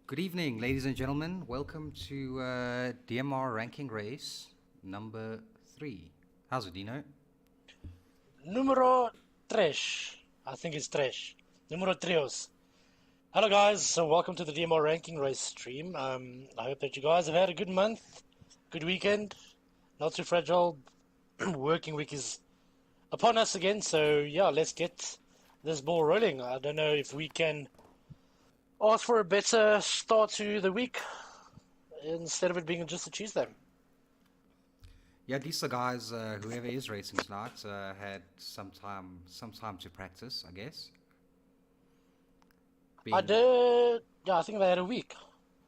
Good evening, ladies and gentlemen. Welcome to DMR Ranking Race number 3. How's it, Dino? Numero tres. I think it's tres. Numero trios. Hello guys, so welcome to the DMR Ranking Race stream. I hope that you guys have had a good month, good weekend, not too fragile. Working week is upon us again, so yeah, let's get this ball rolling. I don't know if we can ask for a better start to the week instead of it being just a Tuesday. Yeah, at least the guys, whoever is racing tonight, had some time to practice, I guess. I did, yeah, I think they had a week.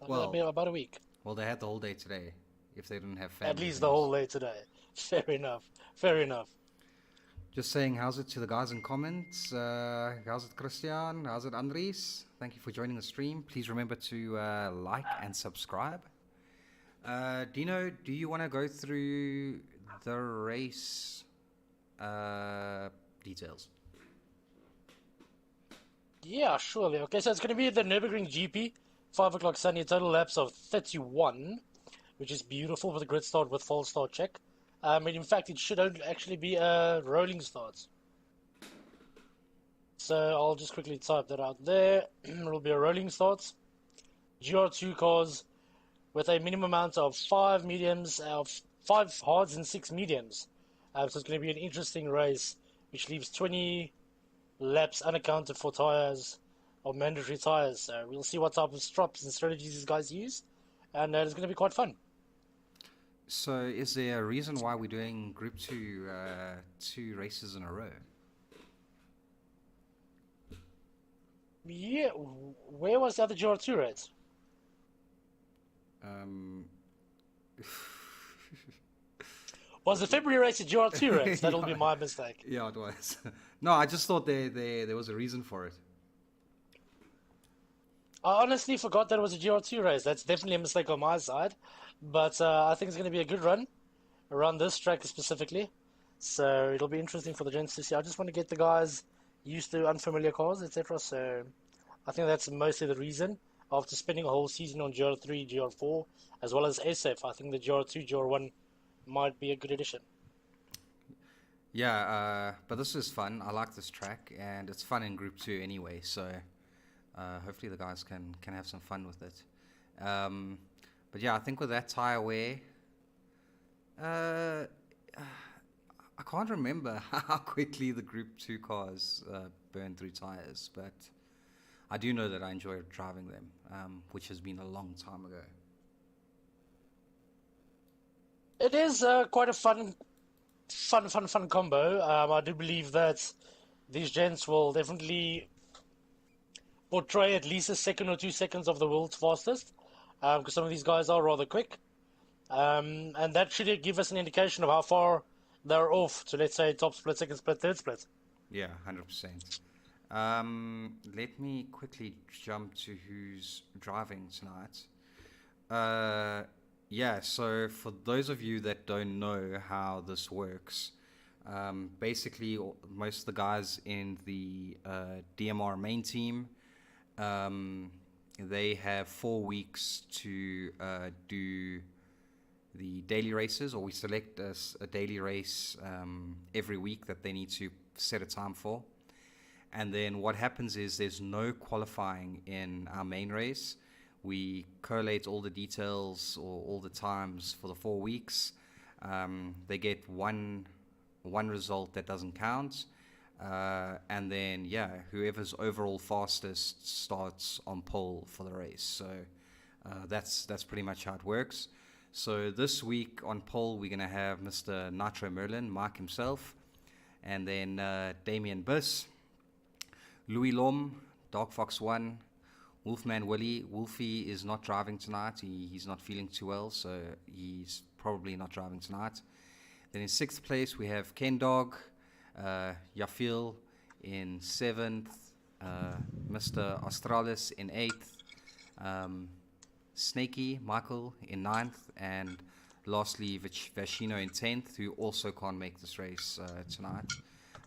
Well, About a week. well, they had the whole day today. If they didn't have At family least the things. whole day today. Fair enough. Fair enough. Just saying, how's it to the guys in comments? How's it, Christian? How's it, Andries? Thank you for joining the stream. Please remember to like and subscribe. Dino, do you want to go through the race details? Yeah, surely. Okay, so it's going to be the Nurburgring GP, 5 o'clock Sunday, total laps of 31, which is beautiful with a grid start with false start check. And in fact, it should actually be a rolling start. So I'll just quickly type that out there. It'll be a rolling start. Gr2 cars with a minimum amount of 5 mediums, 5 hards and 6 mediums. So it's going to be an interesting race, which leaves 20 laps unaccounted for tires or mandatory tires. So we'll see what type of strops and strategies these guys use, and it's going to be quite fun. So, is there a reason why we're doing Group 2 two races in a row? Yeah, where was the other Gr2 race? Was the February race a Gr2 race? That'll be my mistake. Yeah, it was. No, I just thought there was a reason for it. I honestly forgot that it was a Gr2 race. That's definitely a mistake on my side. But I think it's going to be a good run around this track specifically. So it'll be interesting for the gents to see. I just want to get the guys used to unfamiliar cars, etc. So I think that's mostly the reason. After spending a whole season on Gr3, Gr4, as well as SF, I think the Gr2, Gr1 might be a good addition. Yeah, but this is fun. I like this track, and it's fun in Group 2 anyway, so hopefully the guys can have some fun with it. But yeah, I think with that tyre wear, I can't remember how quickly the Group 2 cars burn through tyres, but I do know that I enjoy driving them, which has been a long time ago. It is quite a fun combo. I do believe that these gents will definitely portray at least a second or 2 seconds of the world's fastest, because some of these guys are rather quick. And that should give us an indication of how far they're off to, let's say, top split, second split, third split. Yeah, 100%. Let me quickly jump to who's driving tonight. Yeah, so for those of you that don't know how this works, basically most of the guys in the DMR main team, they have 4 weeks to do the daily races, or we select a daily race every week that they need to set a time for. And then what happens is there's no qualifying in our main race. We collate all the details or all the times for the 4 weeks. They get one result that doesn't count. And then, yeah, whoever's overall fastest starts on pole for the race. So that's pretty much how it works. So this week on pole, we're going to have Mr. Nitro Merlin, Mike himself, and then Damien Biss, Louis Lom, Dark Fox 1, Wolfman Willie. Wolfie is not driving tonight. He's not feeling too well, so he's probably not driving tonight. Then in 6th place, we have Ken Dog, Yafil in 7th, Mr. Australis in 8th, Snakey Michael in 9th, and lastly Vashino in 10th, who also can't make this race tonight.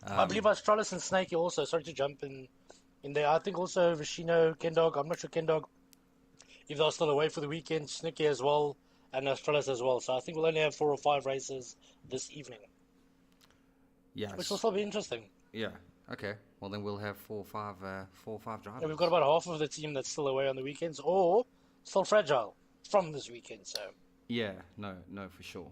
I believe Australis and Snakey also, sorry to jump in there. I think also Vashino, Kendog, I'm not sure Kendog if they're still away for the weekend, Snicky as well, and Australis as well. So I think we'll only have 4 or 5 races this evening, which will Yes. still be interesting. Yeah. Okay. Well, then we'll have 4 or 5 And we've drivers. got about half of the team that's still away on the weekends or still fragile from this weekend. So Yeah. No. No, for sure.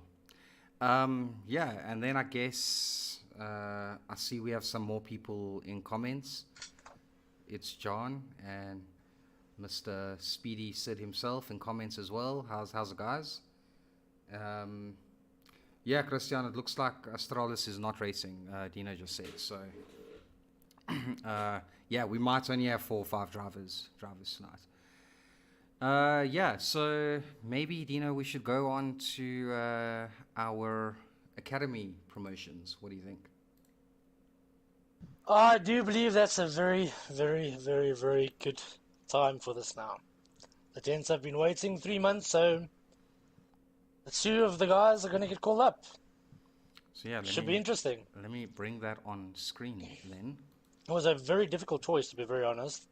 Yeah, and then I guess I see we have some more people in comments. It's John and Mr. Speedy Sid himself in comments as well. How's it, guys? Um, yeah, Christian, it looks like Astralis is not racing. Dino just said so. Yeah, we might only have 4 or 5 drivers tonight. Yeah, so maybe Dino, we should go on to our academy promotions. What do you think? I do believe that's a very, very, very, very good time for this now. The gents have been waiting 3 months, so the 2 of the guys are going to get called up. So yeah, Should be interesting. let me bring that on screen then. It was a very difficult choice, to be very honest.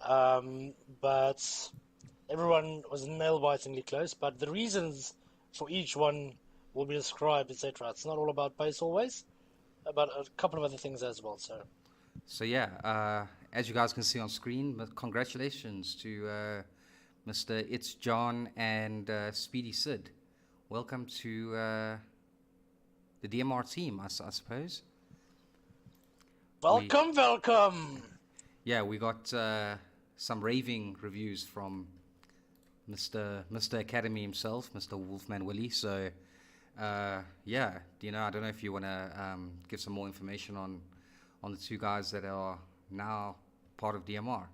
But everyone was nail-bitingly close. But the reasons for each one will be described, etc. It's not all about pace always, but a couple of other things as well. So yeah, as you guys can see on screen, congratulations to Mr. It's John and Speedy Sid. Welcome to the DMR team, I suppose. Welcome. Yeah, we got some raving reviews from Mr. Academy himself, Mr. Wolfman Willie. So yeah, Dino, I don't know if you want to give some more information on the 2 guys that are now part of DMR.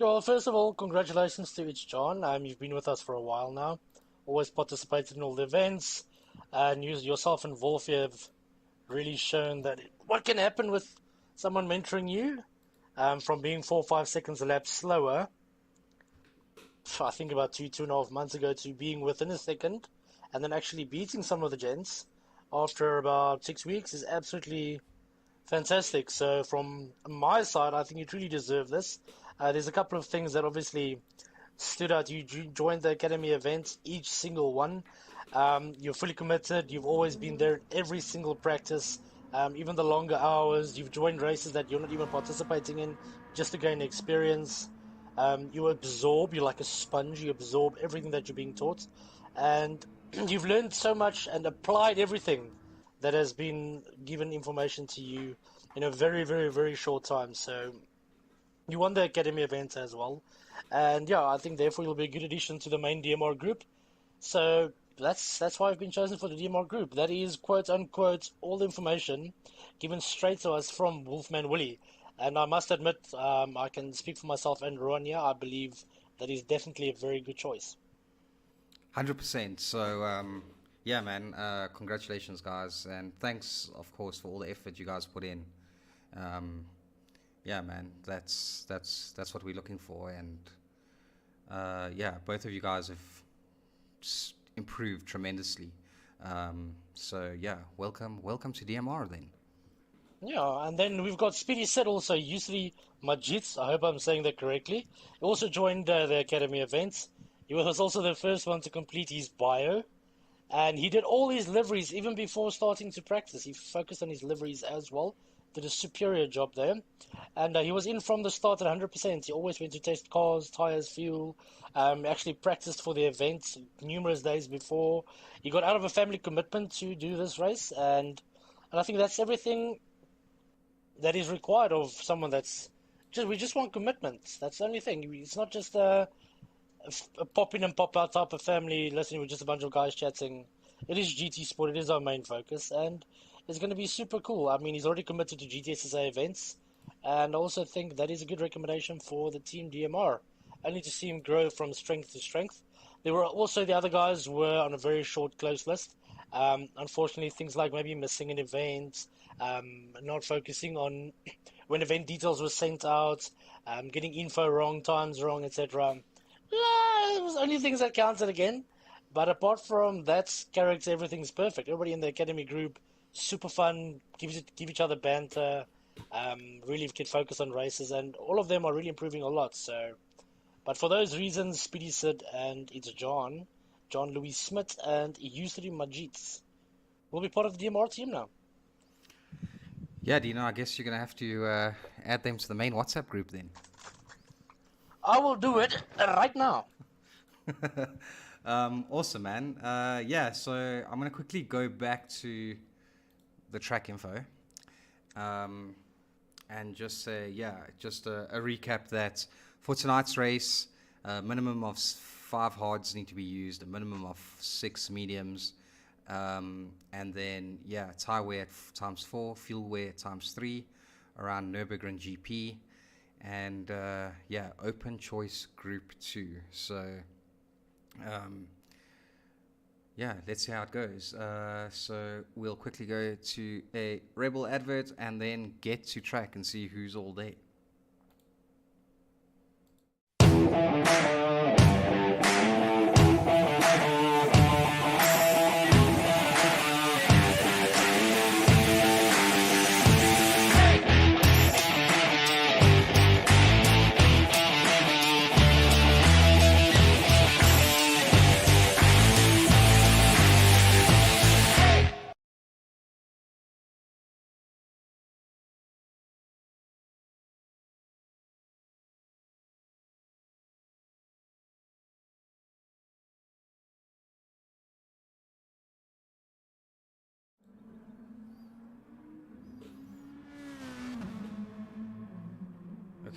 Well, first of all, congratulations to It's John. You've been with us for a while now. Always participated in all the events. And yourself and Wolf have really shown that what can happen with someone mentoring you from being 4 or 5 seconds a lap slower, I think about 2.5 months ago, to being within a second and then actually beating some of the gents after about 6 weeks is absolutely fantastic. So from my side, I think you truly deserve this. There's a couple of things that obviously stood out. You joined the Academy events, each single one. You're fully committed. You've always been there every single practice, even the longer hours. You've joined races that you're not even participating in just to gain experience. You absorb, you're like a sponge. You absorb everything that you're being taught. And you've learned so much and applied everything that has been given information to you in a very, very, very short time. So you won the Academy event as well. And yeah, I think therefore you'll be a good addition to the main DMR group. So that's why I've been chosen for the DMR group. That is, quote unquote, all the information given straight to us from Wolfman Willie. And I must admit, I can speak for myself and Rowan here. I believe that is definitely a very good choice. 100%. So yeah, man, congratulations, guys, and thanks, of course, for all the effort you guys put in. Yeah, man, that's what we're looking for, and yeah, both of you guys have improved tremendously. So yeah, welcome to DMR then. Yeah, and then we've got Speedy Sid also, usually Majid. I hope I'm saying that correctly. He also joined the Academy events. He was also the first one to complete his bio. And he did all his liveries even before starting to practice. He focused on his liveries as well. Did a superior job there. And he was in from the start at 100%. He always went to test cars, tires, fuel. Actually practiced for the event numerous days before. He got out of a family commitment to do this race. And I think that's everything that is required of someone that's we just want commitment. That's the only thing. It's not just a pop in and pop out type of family listening with just a bunch of guys chatting. It is GT Sport. It is our main focus, and it's going to be super cool. I mean, he's already committed to GTSSA events, and I also think that is a good recommendation for the team DMR. Only to see him grow from strength to strength. There were also the other guys were on a very short, close list. Unfortunately, things like maybe missing an event, not focusing on when event details were sent out, getting info wrong, times wrong, etc. It was only things that counted again. But apart from that character, everything's perfect. Everybody in the academy group, super fun, give each other banter, really can focus on races, and all of them are really improving a lot. So But for those reasons, Speedy Sid and it's John Louis Smith, and Yusri Majid will be part of the DMR team now. Yeah, Dino, I guess you're going to have to add them to the main WhatsApp group then. I will do it right now. Awesome, man. Yeah, so I'm going to quickly go back to the track info and just say, just a recap that for tonight's race, a minimum of 5 hards need to be used, a minimum of 6 mediums, and then, tire wear at ×4, fuel wear at ×3 around Nurburgring GP, and open choice group 2. So let's see how it goes. So we'll quickly go to a Rebel advert and then get to track and see who's all there.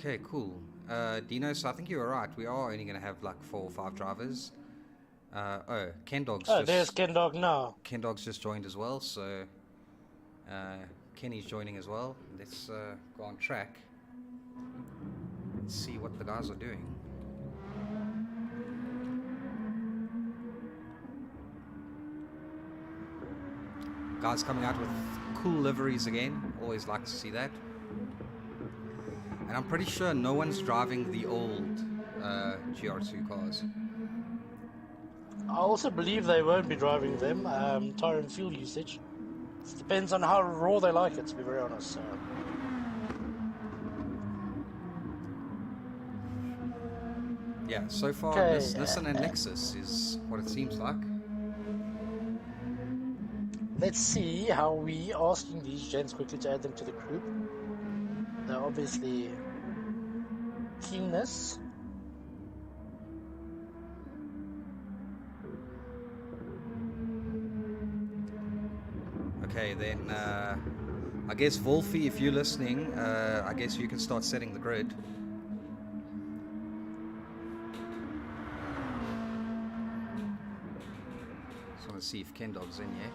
Okay, cool. Dino, so I think you were right. We are only going to have like 4 or 5 drivers. There's Ken Dog now. Ken Dog's just joined as well, so Kenny's joining as well. Let's go on track and see what the guys are doing. Guys coming out with cool liveries again. Always like to see that. And I'm pretty sure no one's driving the old Gr2 cars. I also believe they won't be driving them. Tire and fuel usage. It depends on how raw they like it, to be very honest. Yeah, so far Nissan and Lexus is what it seems like. Let's see how we asking these gents quickly to add them to the group. They're obviously keenness. Okay, then I guess Wolfie, if you're listening, I guess you can start setting the grid. Just want to see if Ken Dog's in yet.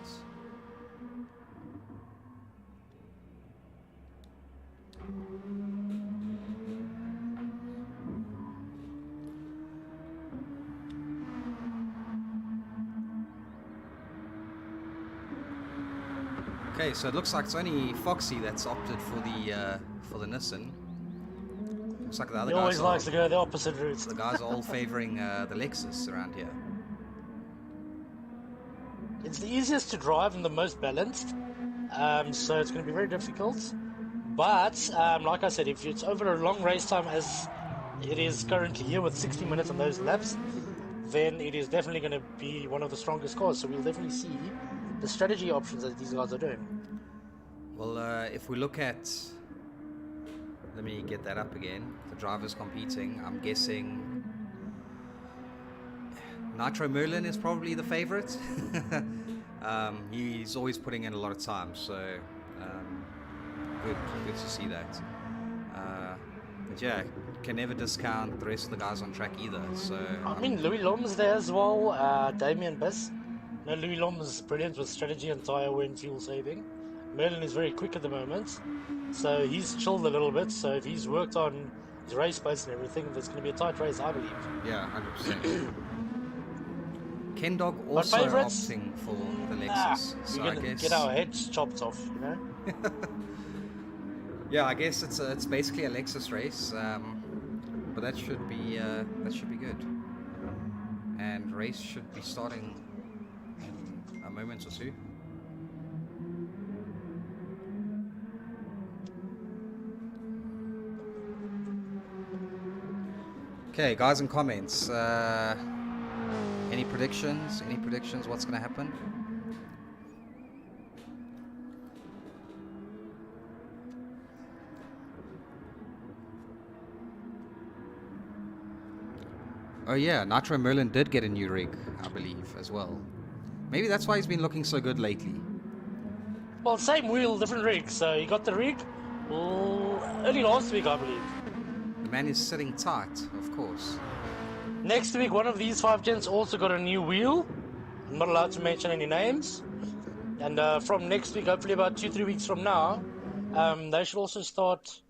Okay, so it looks like it's only Foxy that's opted for the Nissan. Looks like the other He guys always likes to go the opposite route. The guys are all favoring the Lexus around here. It's the easiest to drive and the most balanced, so it's going to be very difficult. But like I said, if it's over a long race time as it is currently here with 60 minutes on those laps, then it is definitely going to be one of the strongest cars. So we'll definitely see the strategy options that these guys are doing. Well, if we look at, let me get that up again, the drivers competing, I'm guessing Nitro Merlin is probably the favorite. He's always putting in a lot of time, so good to see that. But yeah, can never discount the rest of the guys on track either. So I mean, Louis Lom's there as well, Damien Biss. No, Louis Lom is brilliant with strategy and tyre wear and fuel saving. Merlin is very quick at the moment, so he's chilled a little bit. So if he's worked on his race pace and everything, there's going to be a tight race, I believe. Yeah, 100%. Ken Dog also opting for the Lexus. So we're going to get our heads chopped off, you know? Yeah, I guess it's basically a Lexus race, but that should be good. And race should be starting in a moment or two. Okay, guys in comments. Any predictions? Any predictions? What's going to happen? Oh yeah, Nitro Merlin did get a new rig, I believe, as well. Maybe that's why he's been looking so good lately. Well, same wheel, different rig. So he got the rig early last week, I believe. The man is sitting tight, of course. Next week, one of these 5 gents also got a new wheel. I'm not allowed to mention any names. And from next week, hopefully about 2-3 weeks from now, they should also start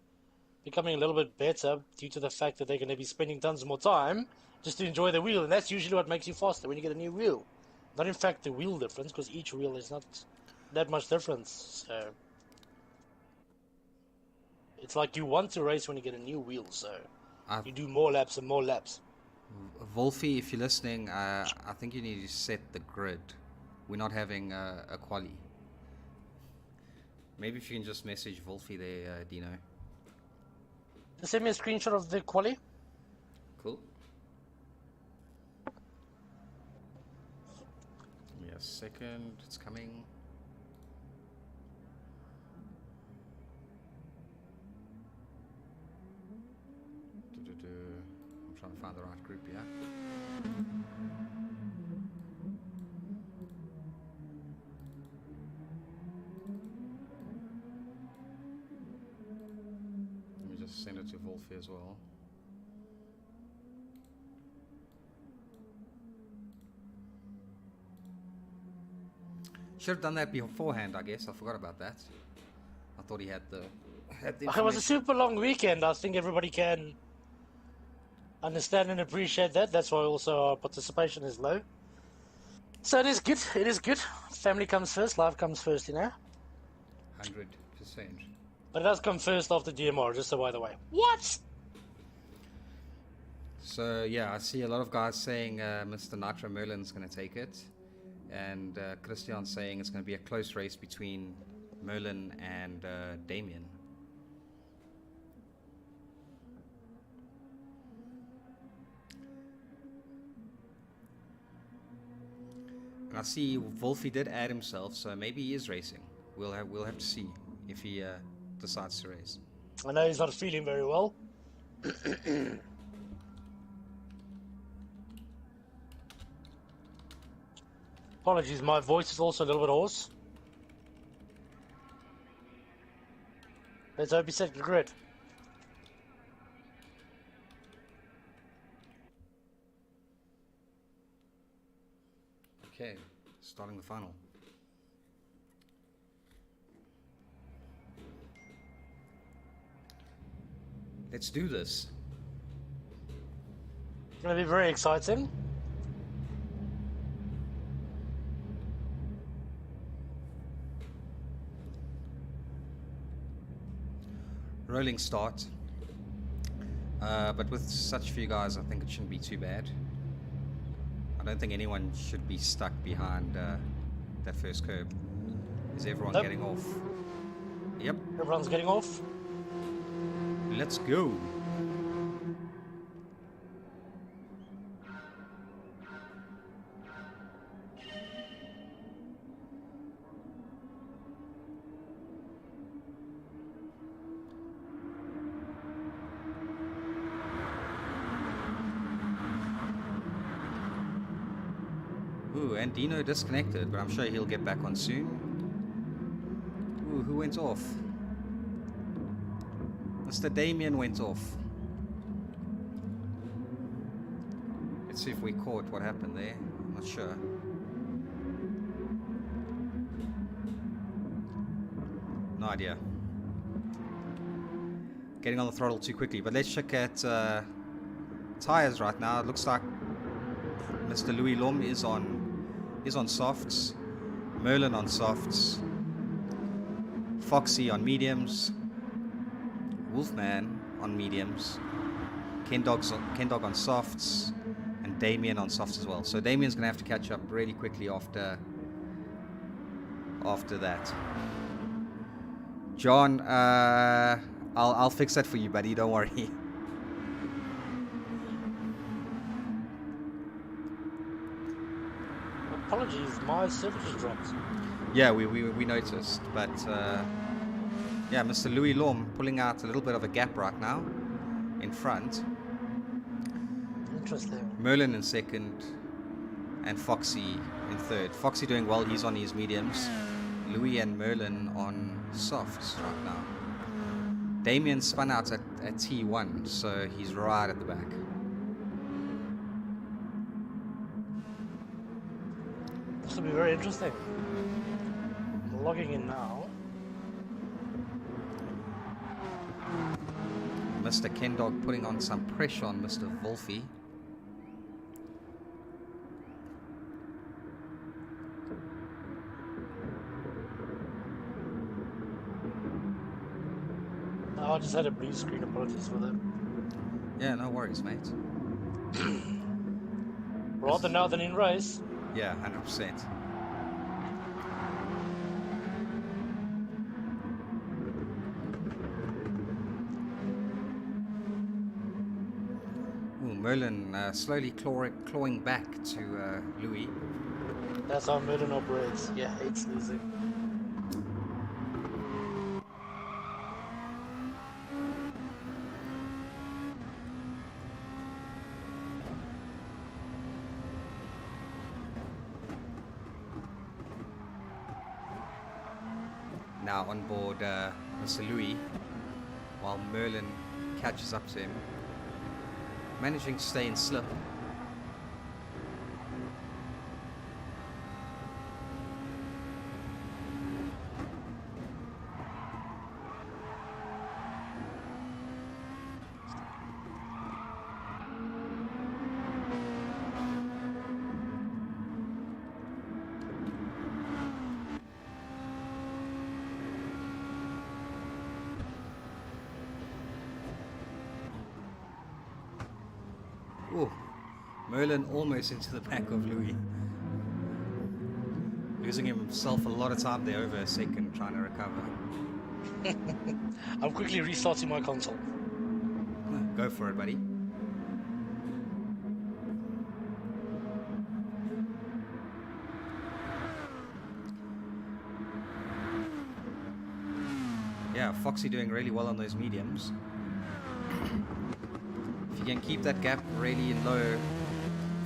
becoming a little bit better due to the fact that they're going to be spending tons more time just to enjoy the wheel. And that's usually what makes you faster when you get a new wheel. Not in fact the wheel difference, because each wheel is not that much difference. So it's like you want to race when you get a new wheel, so you do more laps and more laps. Wolfie, if you're listening, I think you need to set the grid. We're not having a quali. Maybe if you can just message Wolfie there, Dino. Just send me a screenshot of the quali. Cool. Give me a second, it's coming. I'm trying to find the right group, yeah. Let me just send it to Wolfie as well. Should have done that beforehand, I guess. I forgot about that. I thought he had the It was a super long weekend. I think everybody can understand and appreciate that. That's why also our participation is low. So it is good. It is good. Family comes first. Life comes first, you know. 100%. But it does come first after DMR, just so by the way. What? So yeah, I see a lot of guys saying Mr. Nitro Merlin's going to take it, and Christian saying it's going to be a close race between Merlin and Damien. And I see Wolfie did add himself, so maybe he is racing. We'll have to see if he decides to race. I know he's not feeling very well. Apologies, my voice is also a little bit hoarse. Let's hope he set the grid. Okay, starting the final. Let's do this. It's going to be very exciting. Rolling start. But with such few guys, I think it shouldn't be too bad. I don't think anyone should be stuck behind that first curb. Is everyone getting off? Yep. Everyone's getting off. Let's go. Ooh, and Dino disconnected, but I'm sure he'll get back on soon. Ooh, who went off? Mr. Damien went off. Let's see if we caught what happened there. I'm not sure. No idea. Getting on the throttle too quickly, but let's check at Tyres right now. It looks like Mr. Louis Lom is on softs, Merlin on softs, Foxy on mediums, Wolfman on mediums, Ken Dog on softs, and Damien on softs as well. So Damien's gonna have to catch up really quickly after that. John, I'll fix that for you, buddy. Don't worry. Apologies, my server just dropped. Yeah, we noticed, but yeah, Mr. Louis Lorme pulling out a little bit of a gap right now in front. Interesting. Merlin in second, and Foxy in third. Foxy doing well, he's on his mediums. Louis and Merlin on softs right now. Damien spun out at T1, so he's right at the back. This will be very interesting. I'm logging in now. Mr. Kendog putting on some pressure on Mr. Wolfie. Oh, I just had a blue screen, apologies for that. Yeah, no worries, mate. Rather now than in race. Yeah, 100%. Ooh, Merlin slowly clawing back to Louis. That's how Merlin operates. Yeah, hates losing. Now on board Mr. Louis, while Merlin catches up to him, managing to stay in slip. Ooh, Merlin almost into the back of Louis. Losing himself a lot of time there over a second trying to recover. I'm quickly restarting my console. Go for it, buddy. Yeah, Foxy doing really well on those mediums. If you can keep that gap really low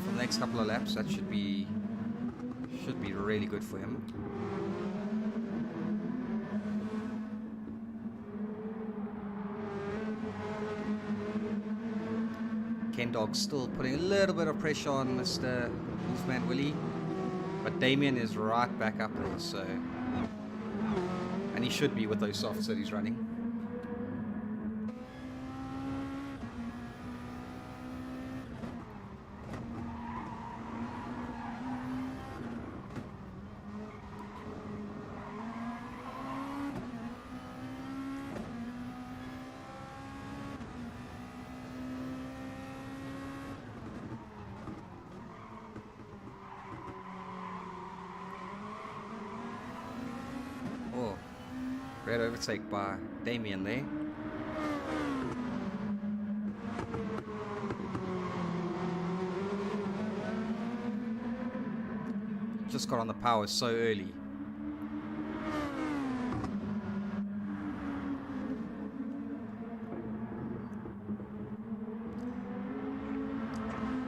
for the next couple of laps, that should be really good for him. Kendog still putting a little bit of pressure on Mr. Wolfman Willie, but Damien is right back up there, so, and he should be with those softs that he's running. Oh, great overtake by Damien there. Just got on the power so early.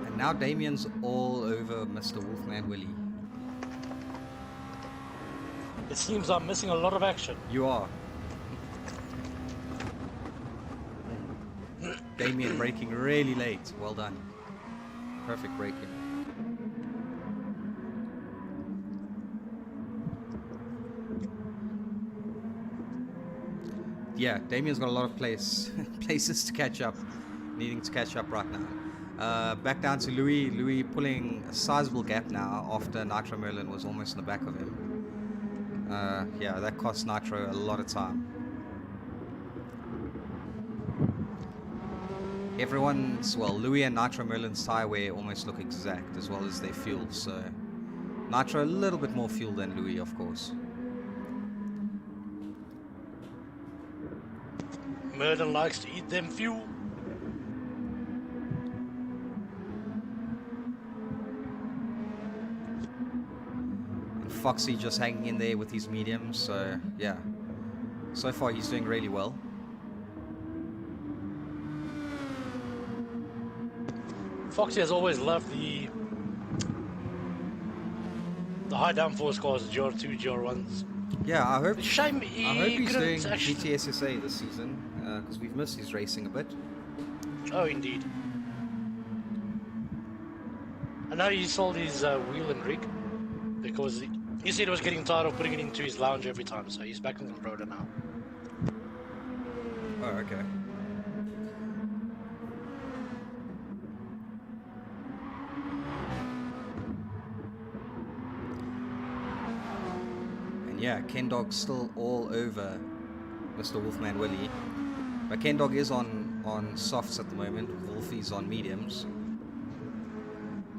And now Damien's all over Mr. Wolfman Willie. It seems I'm missing a lot of action. You are. Damien braking really late. Well done. Perfect braking. Yeah, Damien's got a lot of places to catch up. Needing to catch up right now. Back down to Louis. Louis pulling a sizable gap now after Nitro Merlin was almost in the back of him. Yeah, that cost Nitro a lot of time. Everyone's, well, Louis and Nitro Merlin's tire wear almost look exact, as well as their fuel, so Nitro a little bit more fuel than Louis, of course. Merlin likes to eat them fuel. Foxy just hanging in there with his mediums. So yeah, so far he's doing really well. Foxy has always loved the high downforce cars, GR2, GR1s. Yeah, I hope. It's a shame I hope he's doing couldn't actually... GTSSA this season because we've missed his racing a bit. Oh, indeed. I know he sold his wheel and rig because he said he was getting tired of putting it into his lounge every time, so he's back on the road now. Oh, okay. And yeah, Ken Dog's still all over Mr. Wolfman Willie. But Ken Dog is on softs at the moment. Wolfie's on mediums.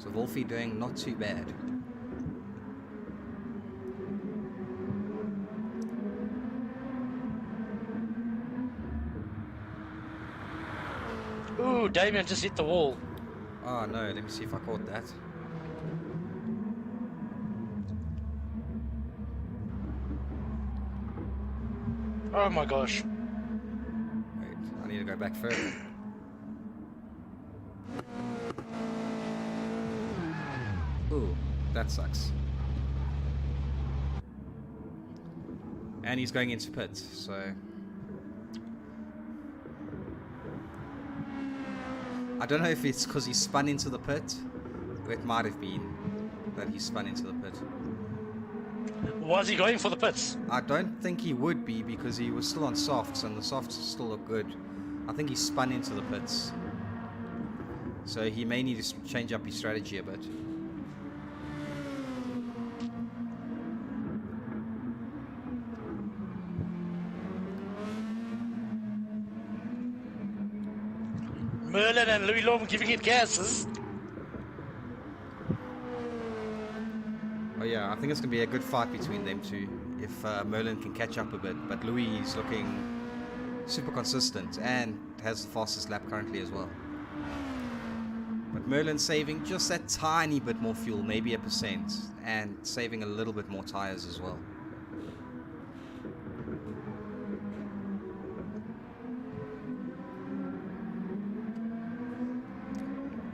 So Wolfie doing not too bad. Ooh, Damien just hit the wall. Oh no, let me see if I caught that. Oh my gosh. Wait, I need to go back further. Ooh, that sucks. And he's going into pit, so... I don't know if it's because he spun into the pit, or it might have been that he spun into the pit. Was he going for the pits? I don't think he would be because he was still on softs and the softs still look good. I think he spun into the pits. So he may need to change up his strategy a bit. Merlin and Louis Lom giving it gases. Oh yeah, I think it's going to be a good fight between them two if Merlin can catch up a bit. But Louis is looking super consistent and has the fastest lap currently as well. But Merlin's saving just that tiny bit more fuel, maybe 1%, and saving a little bit more tires as well.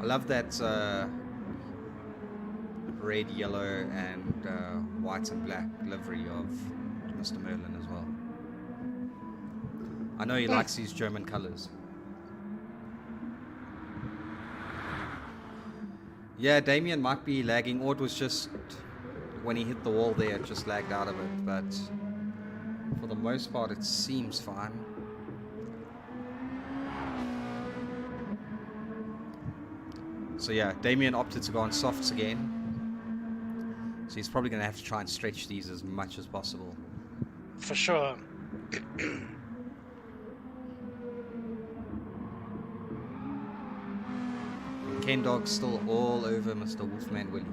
I love that red, yellow, and white and black livery of Mr. Merlin as well. I know he likes his German colors. Yeah, Damien might be lagging, or it was just when he hit the wall there, it just lagged out of it, but for the most part, it seems fine. So yeah, Damien opted to go on softs again. So he's probably going to have to try and stretch these as much as possible. For sure. Ken Dog's still all over Mr. Wolfman Willie.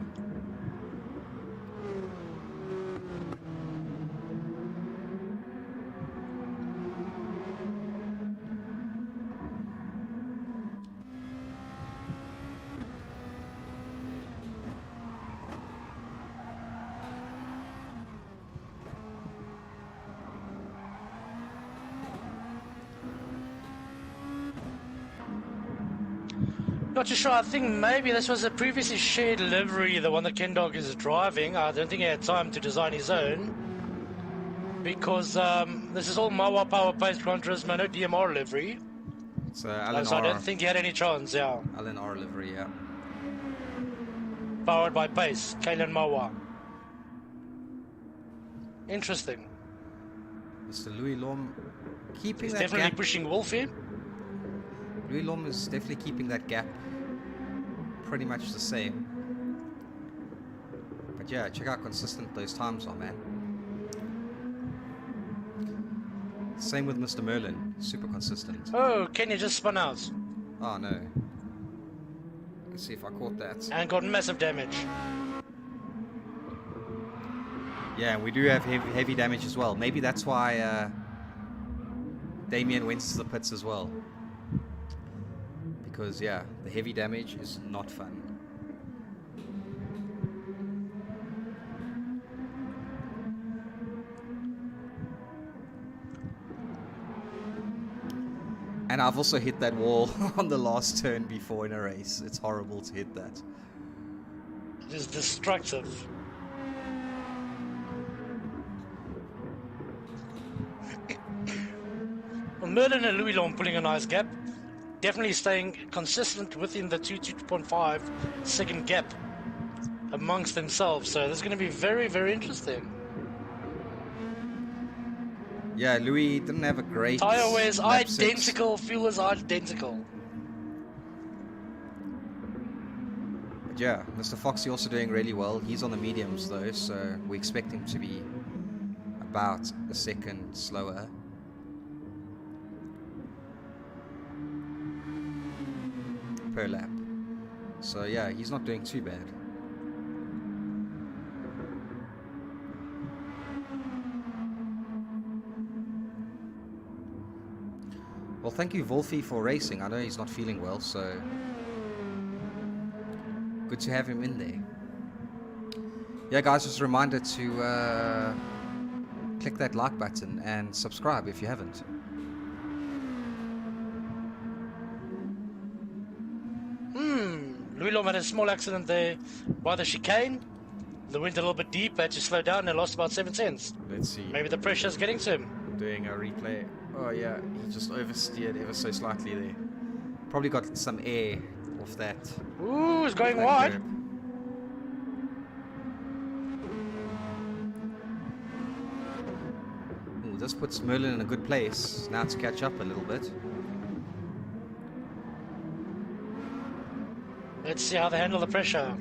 Not too sure. I think maybe this was a previously shared livery, the one that Ken Dog is driving. I don't think he had time to design his own. Because this is all Mawa Power Pace Gran Turismo, no DMR livery. So Alan So I R. don't think he had any chance, yeah. Alan R livery, yeah. Powered by Pace, Kalen Mawa. Interesting. Mr. Louis Lom keeping He's that definitely gap. pushing Wolfie. Louis Lom is definitely keeping that gap pretty much the same. But yeah, check out how consistent those times are, man. Same with Mr. Merlin, super consistent. Oh, Kenya just spun out. Oh no. Let's see if I caught that. And got massive damage. Yeah, and we do have heavy damage as well. Maybe that's why Damien went to the pits as well. Because yeah, the heavy damage is not fun. And I've also hit that wall on the last turn before in a race. It's horrible to hit that. It is destructive. Well, Merlin and Louis Long pulling a nice gap. Definitely staying consistent within the 2.5 second gap amongst themselves. So this is going to be very, very interesting. Yeah, Louis didn't have a great Tyre wears lap six. identical, fuel is identical. But yeah, Mr. Foxy also doing really well. He's on the mediums though, so we expect him to be about a second slower. Per lap. So yeah, he's not doing too bad. Well, thank you, Wolfie, for racing. I know he's not feeling well, so good to have him in there. Yeah, guys, just a reminder to click that like button and subscribe if you haven't. Louis Long had a small accident there by the chicane. They went a little bit deep, had to slow down and lost about 7 cents. Let's see. Maybe the pressure's getting to him. Doing a replay. Oh yeah, he just oversteered ever so slightly there. Probably got some air off that. Ooh, it's going that wide. curb. Ooh, this puts Merlin in a good place now to catch up a little bit. Let's see how they handle the pressure.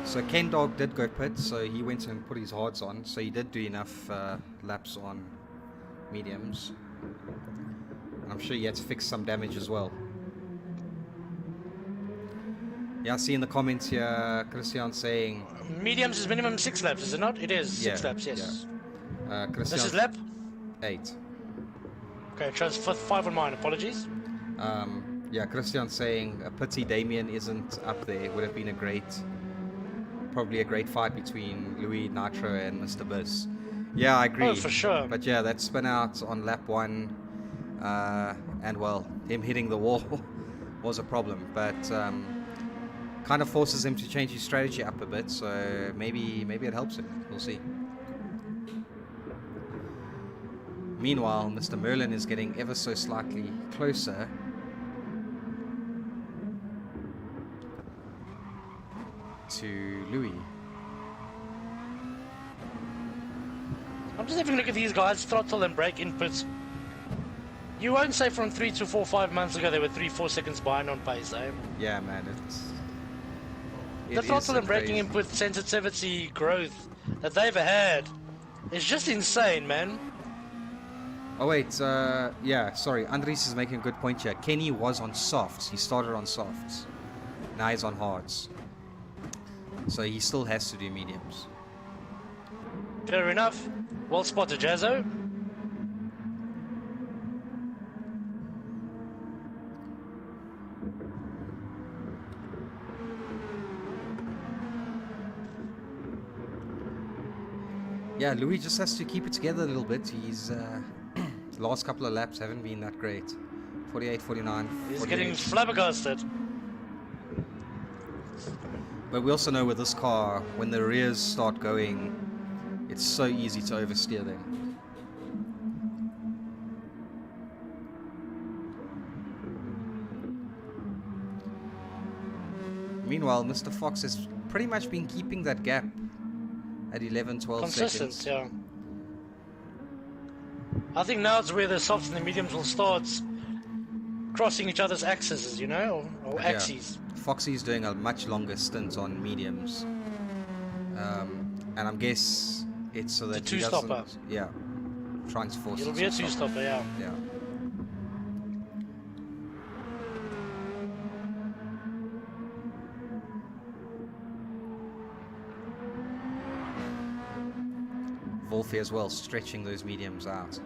So Ken Dog did go pit, so he went and put his hards on, so he did do enough laps on mediums. And I'm sure he had to fix some damage as well. Yeah, I see in the comments here, Christian saying... Mediums is minimum 6 laps, is it not? It is 6 Yeah, laps, yes. Yeah. This is lap? 8. Okay, tries 5 on mine, apologies. Yeah, Christian saying a pity Damien isn't up there. Would have been probably a great fight between Louis, Nitro and Mr. Biss. Yeah, I agree. Oh, for sure. But yeah, that spin out on lap 1, and well, him hitting the wall was a problem. But kind of forces him to change his strategy up a bit, so maybe it helps him. We'll see. Meanwhile, Mr. Merlin is getting ever so slightly closer. To Louis. I'm just having a look at these guys, throttle and brake inputs. You won't say from 3 to 4, 5 months ago they were 3-4 seconds behind on pace, eh? Yeah, man, the throttle and braking input sensitivity growth that they've had is just insane, man. Oh wait, yeah, sorry, Andries is making a good point here. Kenny was on softs. He started on softs. Now he's on hards. So he still has to do mediums. Fair enough. Well spotted, Jazzo. Yeah, Louis just has to keep it together a little bit. He's last couple of laps haven't been that great. 48, 49, He's 48. getting flabbergasted. But we also know with this car, when the rears start going, it's so easy to oversteer them. Meanwhile, Mr. Fox has pretty much been keeping that gap at 11, 12 Consistent, seconds. yeah. I think now it's where the softs and the mediums will start crossing each other's axes, you know, or axes. Yeah. Foxy's doing a much longer stint on mediums. And I guess it's so that The he doesn't... two-stopper. Yeah. Trying to force It'll it be a to stop. two-stopper, yeah. Yeah. Wolfie as well, stretching those mediums out.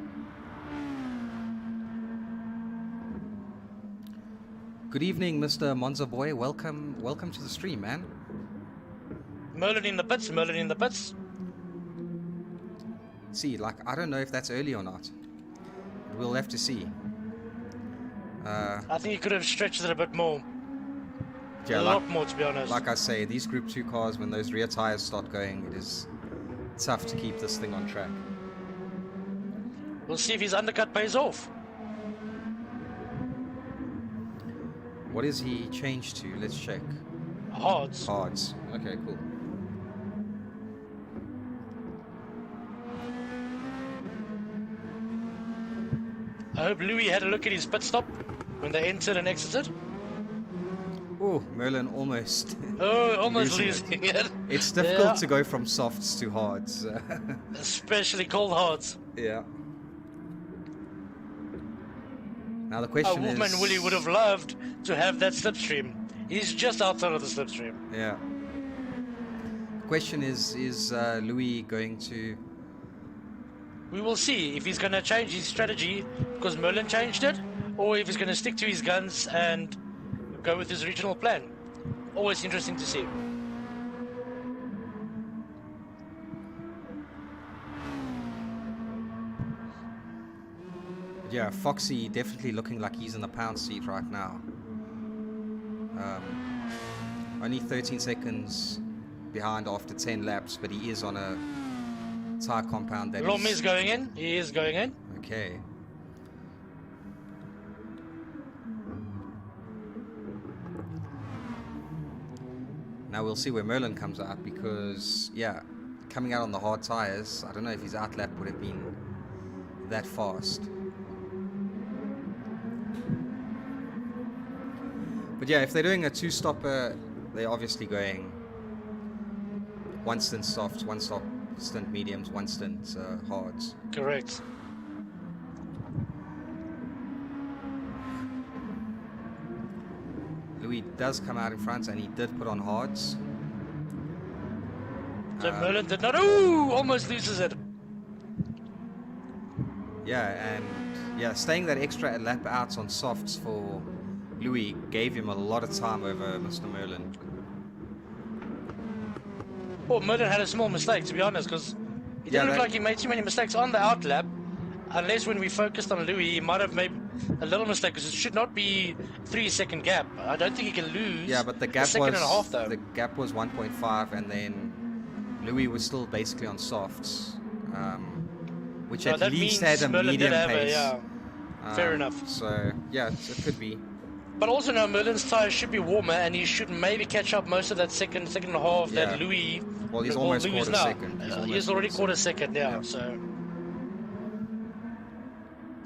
Good evening, Mr. Monza boy. Welcome to the stream, man. Merlin in the pits, Merlin in the pits. See, like, I don't know if that's early or not. We'll have to see. I think he could have stretched it a bit more. Yeah, A lot more, to be honest. Like I say, these Group 2 cars, when those rear tires start going, it is tough to keep this thing on track. We'll see if his undercut pays off. What is he changed to? Let's check. Hards. Hards. Okay, cool. I hope Louis had a look at his pit stop when they entered and exited. Oh, Merlin almost. Oh, almost losing it. It's difficult to go from softs to hards. Especially cold hards. Yeah. Now the question is... Wolfman Willie would have loved to have that slipstream. He's just outside of the slipstream. Yeah. Question is Louis going to... We will see if he's going to change his strategy because Merlin changed it, or if he's going to stick to his guns and go with his original plan. Always interesting to see. Yeah, Foxy definitely looking like he's in the pound seat right now. Only 13 seconds behind after 10 laps, but he is on a tire compound that Lom is going in. He is going in. Okay. Now we'll see where Merlin comes out because, yeah, coming out on the hard tires, I don't know if his outlap would have been that fast. But yeah, if they're doing a two-stopper, they're obviously going one stint softs, one stint mediums, one stint hards. Correct. Louis does come out in front, and he did put on hards. So Merlin did not. Ooh, almost loses it. Yeah, and yeah, staying that extra lap out on softs for Louis gave him a lot of time over Mr. Merlin. Well, Merlin had a small mistake, to be honest, because he didn't look like he made too many mistakes on the outlap. Unless when we focused on Louis, he might have made a little mistake, because it should not be 3-second gap. I don't think he can lose. Yeah, but the gap was second and a half, though. The gap was 1.5, and then Louis was still basically on softs, which at least had a Merlin medium did have pace. Fair enough. So yeah, it could be. But also now Merlin's tires should be warmer, and he should maybe catch up most of that second and a half that Louis. Well, he's almost caught a second. He's already caught a second, yeah. So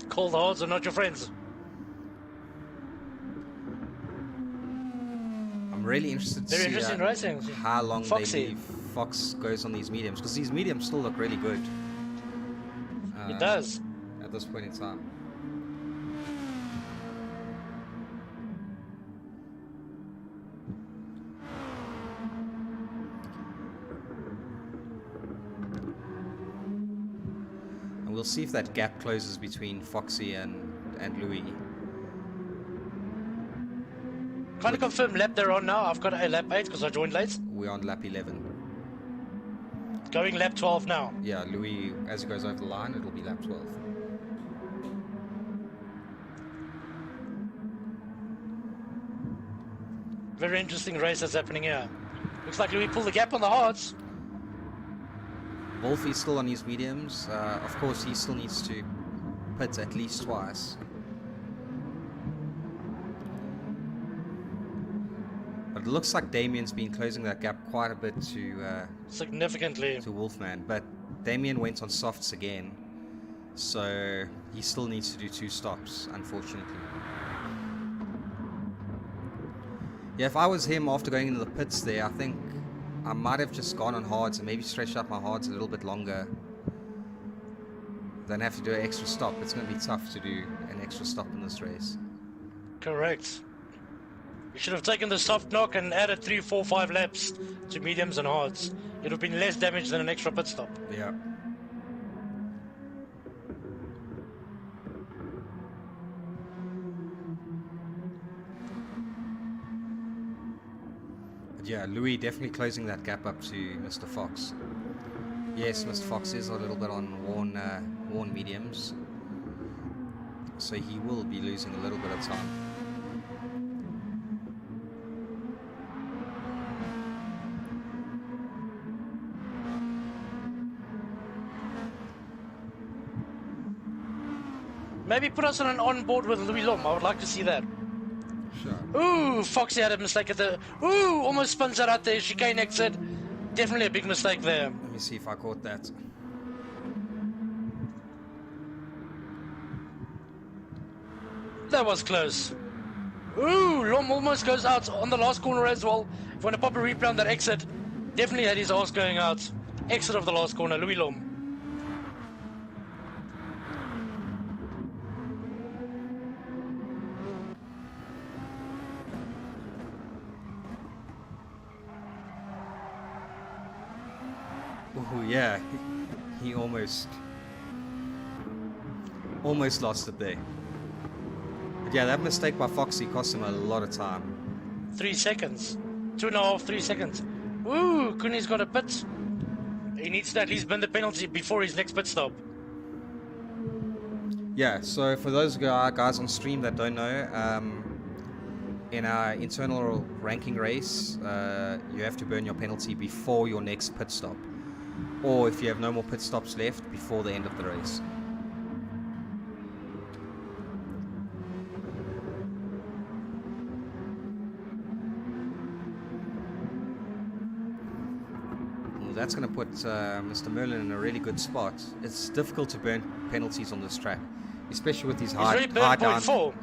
cold hards are not your friends. I'm really interested to Very see interesting racing. how long Foxy. they leave Fox goes on these mediums, because these mediums still look really good. It does. At this point in time. And we'll see if that gap closes between Foxy and Louis. Can't confirm lap they're on now. I've got a lap 8 because I joined late. We're on lap 11. Going lap 12 now. Yeah, Louis, as he goes over the line, it'll be lap 12. Very interesting race that's happening here. Looks like Louis pulled the gap on the hards. Wolfie's still on his mediums. Of course, he still needs to pit at least twice. But it looks like Damien's been closing that gap quite a bit to significantly to Wolfman. But Damien went on softs again, so he still needs to do 2 stops, unfortunately. Yeah, if I was him after going into the pits there, I think I might have just gone on hards and maybe stretched out my hards a little bit longer than have to do an extra stop. It's going to be tough to do an extra stop in this race. Correct. You should have taken the soft knock and added 3, 4, 5 laps to mediums and hards. It would have been less damage than an extra pit stop. Yeah. Yeah, Louis definitely closing that gap up to Mr. Fox. Yes, Mr. Fox is a little bit on worn mediums, so he will be losing a little bit of time. Maybe put us on an onboard with Louis Lom. I would like to see that. Sure. Ooh, Foxy had a mistake at the... Ooh, almost spins that out there. Chicane exit. Definitely a big mistake there. Let me see if I caught that. That was close. Ooh, Lom almost goes out on the last corner as well. If you want to pop a replay on that exit, definitely had his ass going out. Exit of the last corner, Louis Lom. Oh yeah, he almost lost it there. But yeah, that mistake by Foxy cost him a lot of time. 3 seconds. 2.5, 3 seconds. Ooh, Cooney's got a pit. He needs to at least bend the penalty before his next pit stop. Yeah, so for those guys on stream that don't know, in our internal ranking race, you have to burn your penalty before your next pit stop, or if you have no more pit stops left, before the end of the race. Well, that's going to put Mr. Merlin in a really good spot. It's difficult to burn penalties on this track, especially with these high down.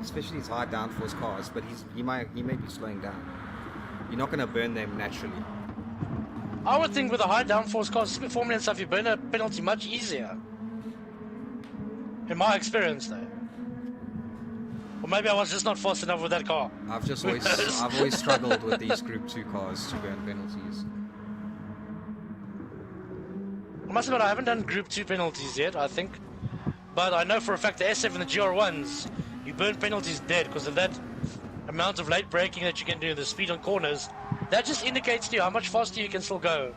Especially these high downforce cars, but he may be slowing down. You're not going to burn them naturally. I would think with a high downforce car, super Formula and stuff, you burn a penalty much easier. In my experience, though. Or maybe I was just not fast enough with that car. I've always struggled with these Group 2 cars to burn penalties. I must admit, I haven't done Group 2 penalties yet, I think. But I know for a fact the S7 and the GR1s, you burn penalties dead because of that amount of late braking that you can do, the speed on corners. That just indicates to you how much faster you can still go.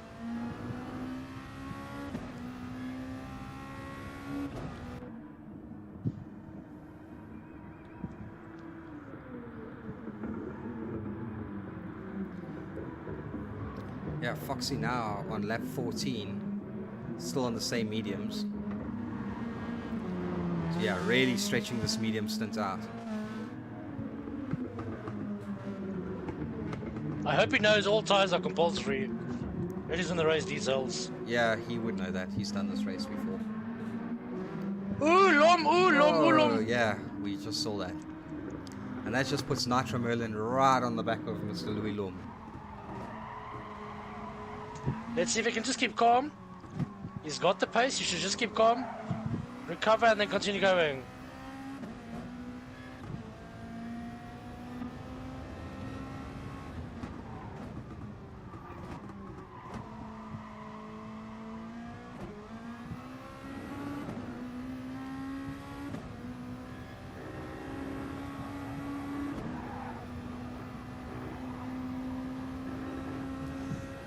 Yeah, Foxy now on lap 14, still on the same mediums. So yeah, really stretching this medium stint out. I hope he knows all tyres are compulsory. It is in the race details. Yeah, he would know that. He's done this race before. Ooh, Lom, ooh, Lom, ooh, Lom. Yeah, we just saw that. And that just puts Nitro Merlin right on the back of Mr. Louis Lom. Let's see if he can just keep calm. He's got the pace, you should just keep calm. Recover and then continue going.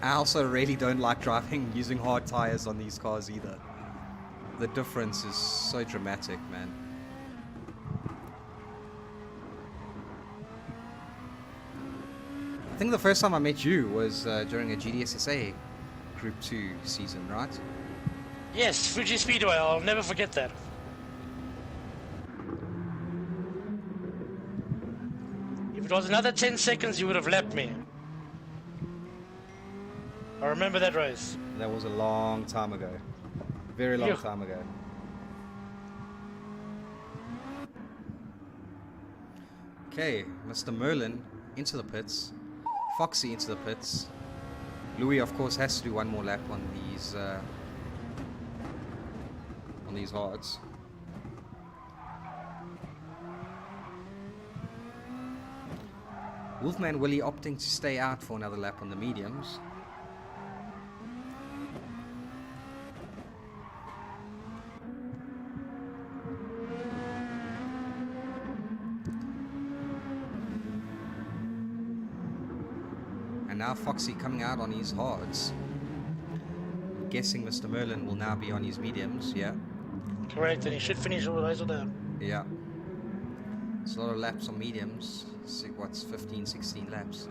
I also really don't like driving using hard tires on these cars either. The difference is so dramatic, man. I think the first time I met you was during a GDSSA Group 2 season, right? Yes, Fuji Speedway, I'll never forget that. If it was another 10 seconds, you would have lapped me. I remember that race. That was a long time ago. Very long time ago. Okay, Mr. Merlin into the pits. Foxy into the pits. Louis, of course, has to do one more lap on these hards. Wolfman Willie opting to stay out for another lap on the mediums. And now Foxy coming out on his hards. I'm guessing Mr. Merlin will now be on his mediums, yeah. Correct, and he should finish all the race with them. Yeah. It's a lot of laps on mediums. What's 15, 16 laps?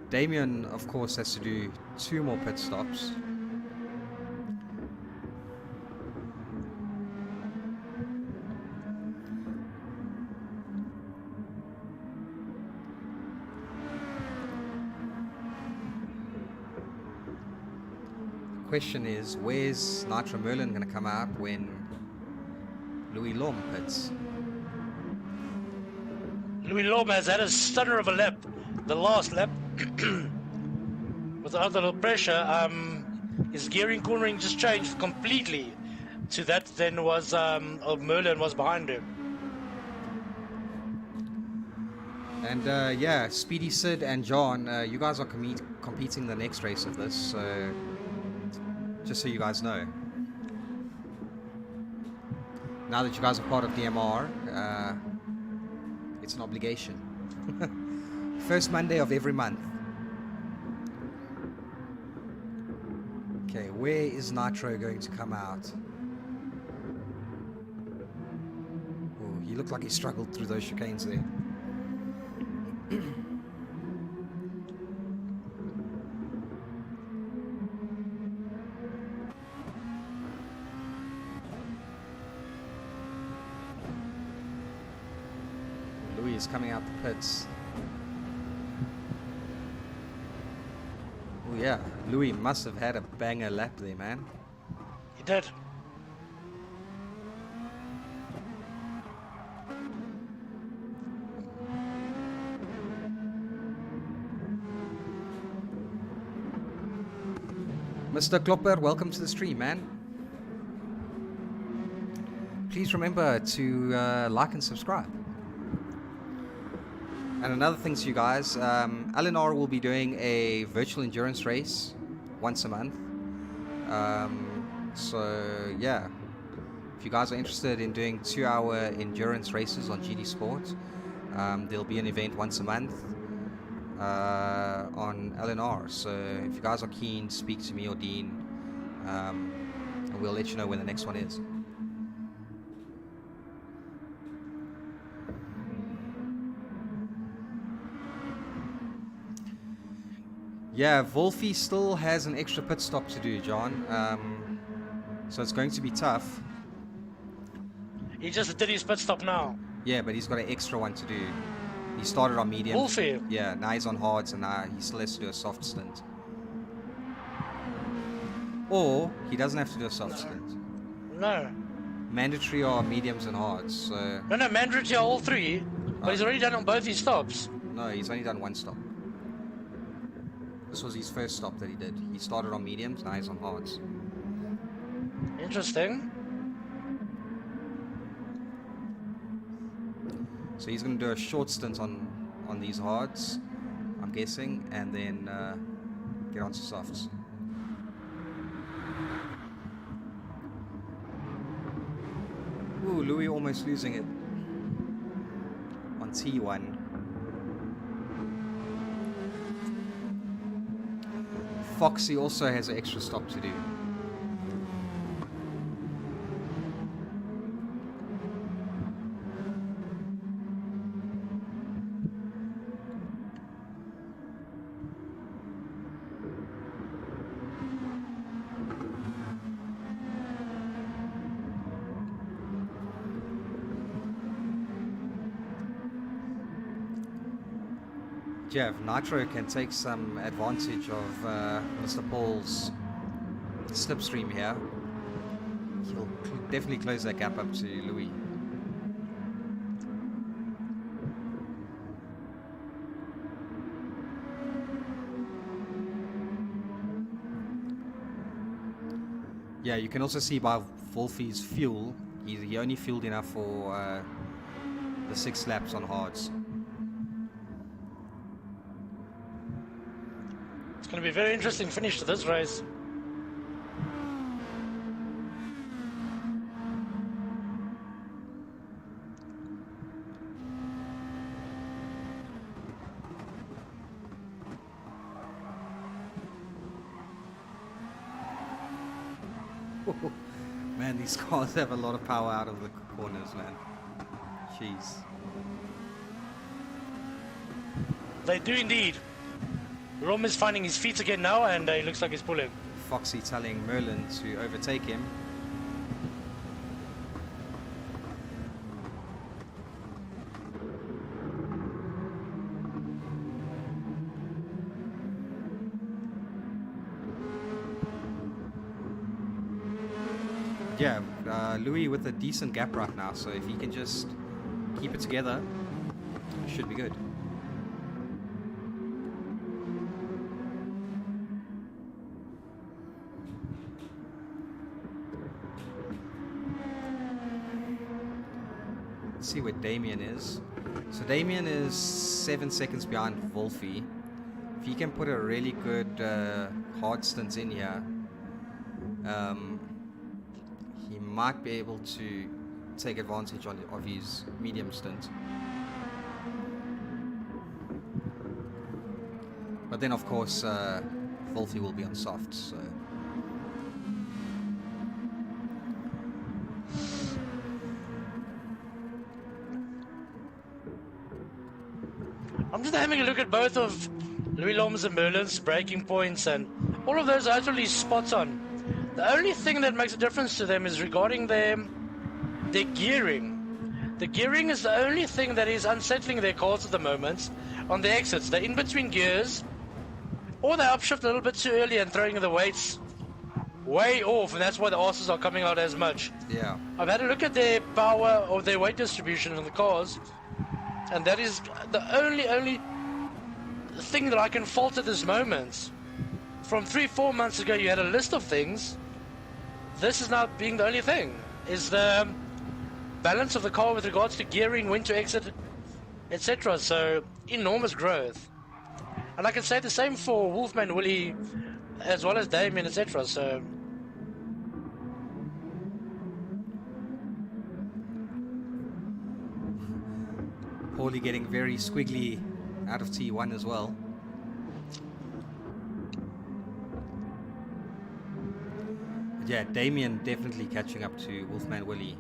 Damien, of course, has to do 2 more pit stops. Question is, where's Nitro Merlin going to come out when Louis Lom pits? Louis Lom has had a stunner of a lap, the last lap, with a little pressure. His gearing cornering just changed completely to that then was of Merlin was behind him. And yeah, Speedy Sid and John, you guys are competing the next race of this, so just so you guys know. Now that you guys are part of DMR, it's an obligation. First Monday of every month. Okay, where is Nitro going to come out? Oh, he looked like he struggled through those chicanes there. Louis is coming out the pits. Oh yeah, Louis must have had a banger lap there, man. He did. Mr. Klopper, welcome to the stream, man. Please remember to like and subscribe. And another thing to you guys, LNR will be doing a virtual endurance race once a month. So yeah, if you guys are interested in doing 2-hour endurance races on GD Sport, there'll be an event once a month on LNR. So if you guys are keen, speak to me or Dean, and we'll let you know when the next one is. Yeah, Wolfie still has an extra pit stop to do, John. So it's going to be tough. He just did his pit stop now. Yeah, but he's got an extra one to do. He started on medium. Wolfie? Yeah, now he's on hards and now he still has to do a soft stint. Or he doesn't have to do a soft stint. No. Mandatory are mediums and hards, so... No, mandatory are all 3, but he's already done on both his stops. No, he's only done 1 stop. This was his first stop that he did. He started on mediums, now he's on hards. Interesting. So he's going to do a short stint on these hards, I'm guessing, and then get onto softs. Ooh, Louis almost losing it on T1. Foxy also has an extra stop to do. Jeff, Nitro can take some advantage of Mr. Paul's slipstream here. He'll definitely close that gap up to Louis. Yeah, you can also see by Wolfie's fuel, he only fueled enough for the 6 laps on hards. It's going to be a very interesting finish to this race. Man, these cars have a lot of power out of the corners, man. Jeez. They do indeed. Rom is finding his feet again now, and he looks like he's pulling. Foxy telling Merlin to overtake him. Yeah, Louis with a decent gap right now, so if he can just keep it together, should be good. Let's see where Damien is. So Damien is 7 seconds behind Wolfie. If he can put a really good hard stint in here, he might be able to take advantage of his medium stint. But then, of course, Wolfie will be on soft, so... I'm just having a look at both of Louis Lom's and Merlin's braking points, and all of those are actually spot on. The only thing that makes a difference to them is regarding their gearing. The gearing is the only thing that is unsettling their cars at the moment on the exits. They're in between gears, or they upshift a little bit too early and throwing the weights way off, and that's why the asses are coming out as much. Yeah. I've had a look at their power or their weight distribution in the cars, and that is the only thing that I can fault at this moment. From 3-4 months ago, you had a list of things. This is now being the only thing. Is the balance of the car with regards to gearing, when to exit, etc. So, enormous growth. And I can say the same for Wolfman, Willie, as well as Damien, etc. So... Paulie getting very squiggly out of T1 as well. But yeah, Damien definitely catching up to Wolfman Willie.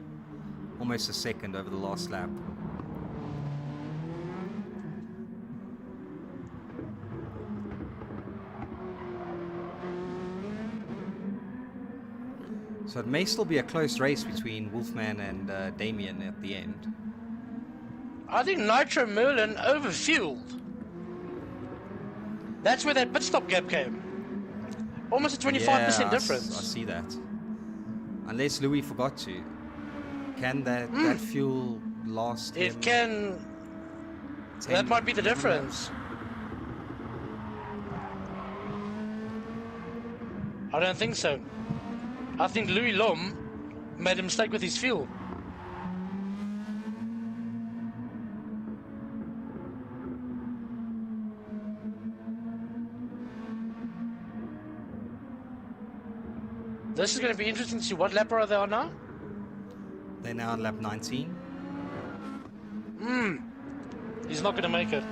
Almost a second over the last lap. So it may still be a close race between Wolfman and Damien at the end. I think Nitro Merlin overfueled. That's where that pit stop gap came. Almost a 25% difference. I see that. Unless Louis forgot to. Can that fuel last It him can... That might be the difference. I don't think so. I think Louis Lom made a mistake with his fuel. This is going to be interesting to see what lap are they on now. They're now on lap 19. He's not going to make it.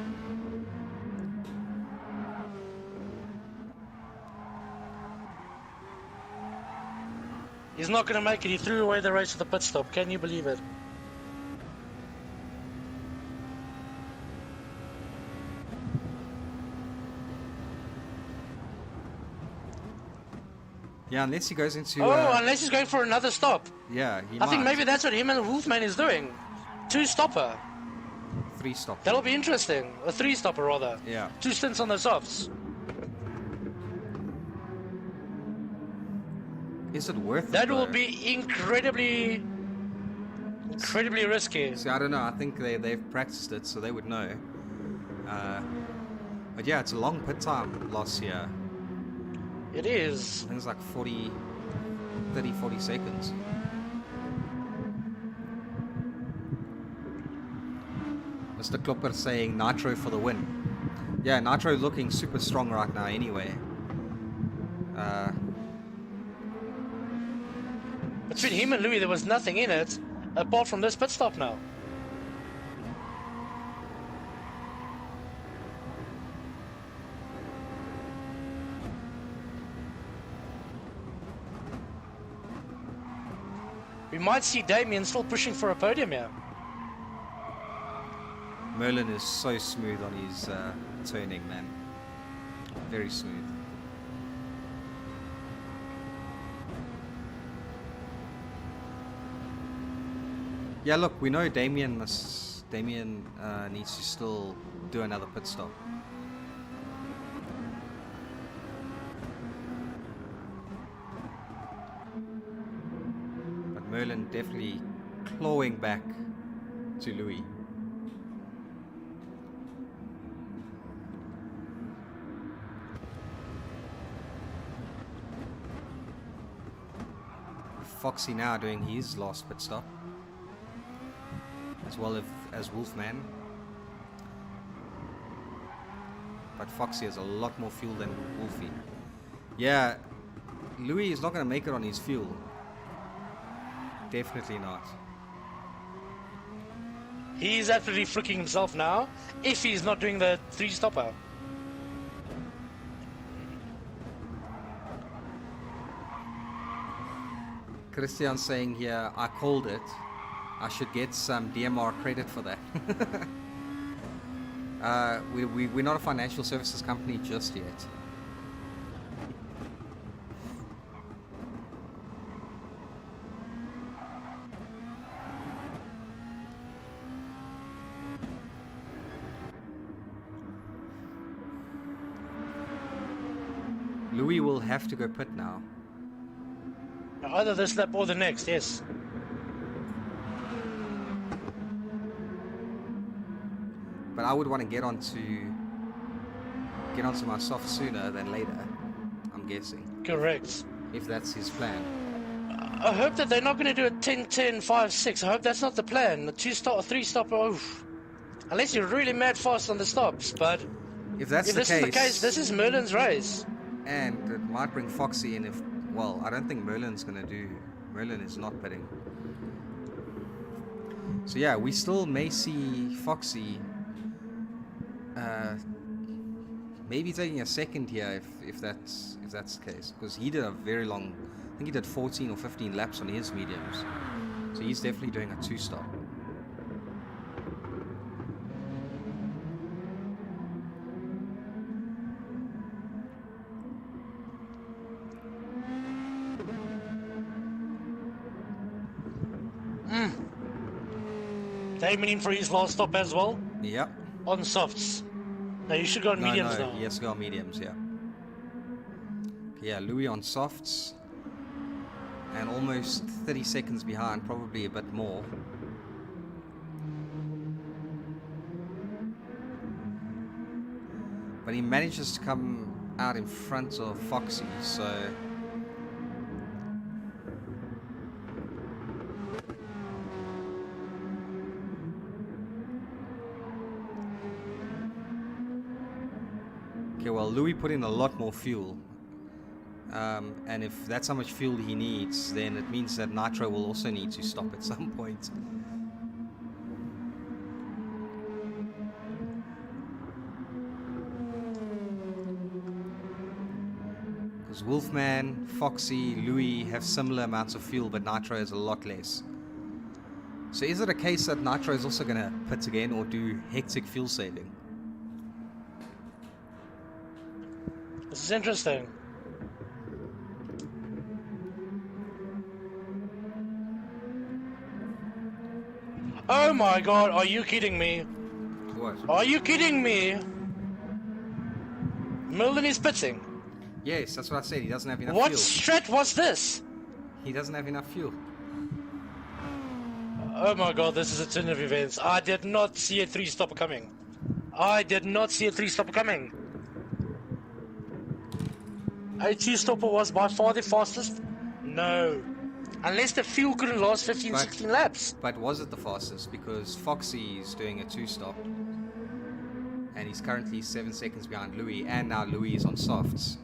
He's not going to make it. He threw away the race at the pit stop. Can you believe it? Yeah, unless he goes into... unless he's going for another stop. Yeah, he I think might. maybe that's what him and Wolfman is doing. 2-stopper. 3-stop. That'll be interesting. A 3-stopper, rather. Yeah. 2 stints on the softs. Is it worth it? That will though? be incredibly risky. See, I don't know. I think they've practiced it, so they would know. But yeah, it's a long pit time loss here. It is. I think it's like 40 seconds. Mr. Klopper saying Nitro for the win. Yeah, Nitro looking super strong right now anyway. Between him and Louis, there was nothing in it apart from this pit stop now. We might see Damien still pushing for a podium here. Merlin is so smooth on his turning, man. Very smooth. Yeah, look, we know Damien needs to still do another pit stop. But Merlin definitely clawing back to Louis. Foxy now doing his last pit stop, as well as Wolfman. But Foxy has a lot more fuel than Wolfie. Yeah, Louis is not going to make it on his fuel. Definitely not. He's absolutely freaking himself now if he's not doing the 3-stopper. Christian saying here, I called it. I should get some DMR credit for that. We're not a financial services company just yet. Louis will have to go pit now. Either this lap or the next, yes. But I would want to get onto my soft sooner than later, I'm guessing. Correct. If that's his plan. I hope that they're not going to do a 10-10, 5-6. I hope that's not the plan. A 2-stop, a 3-stopper, oof. Unless you're really mad fast on the stops, but if this is the case, this is Merlin's race. And it might bring Foxy in if, well, I don't think Merlin is not pitting. So yeah, we still may see Foxy maybe taking a second here if that's the case, because he did a very long, I think he did 14 or 15 laps on his mediums, so he's definitely doing a 2-stop. Damon in for his last stop as well. Yep. On softs. No, you should go on mediums now. He has to go on mediums, yeah. Yeah, Louis on softs. And almost 30 seconds behind, probably a bit more. But he manages to come out in front of Foxy, so... Okay, well, Louis put in a lot more fuel. And if that's how much fuel he needs, then it means that Nitro will also need to stop at some point. Because Wolfman, Foxy, Louis have similar amounts of fuel, but Nitro has a lot less. So is it a case that Nitro is also going to pit again or do hectic fuel saving? This is interesting. Oh my god, are you kidding me? What? Are you kidding me? Merlin is pitting. Yes, that's what I said. He doesn't have enough What fuel. strat was this? He doesn't have enough fuel. Oh my god, this is a turn of events. I did not see a 3-stopper coming. I did not see a 3-stopper coming. A 2-stopper was by far the fastest? No. Unless the fuel couldn't last 15, 16 laps. But was it the fastest? Because Foxy is doing a 2-stop. And he's currently 7 seconds behind Louis. And now Louis is on softs.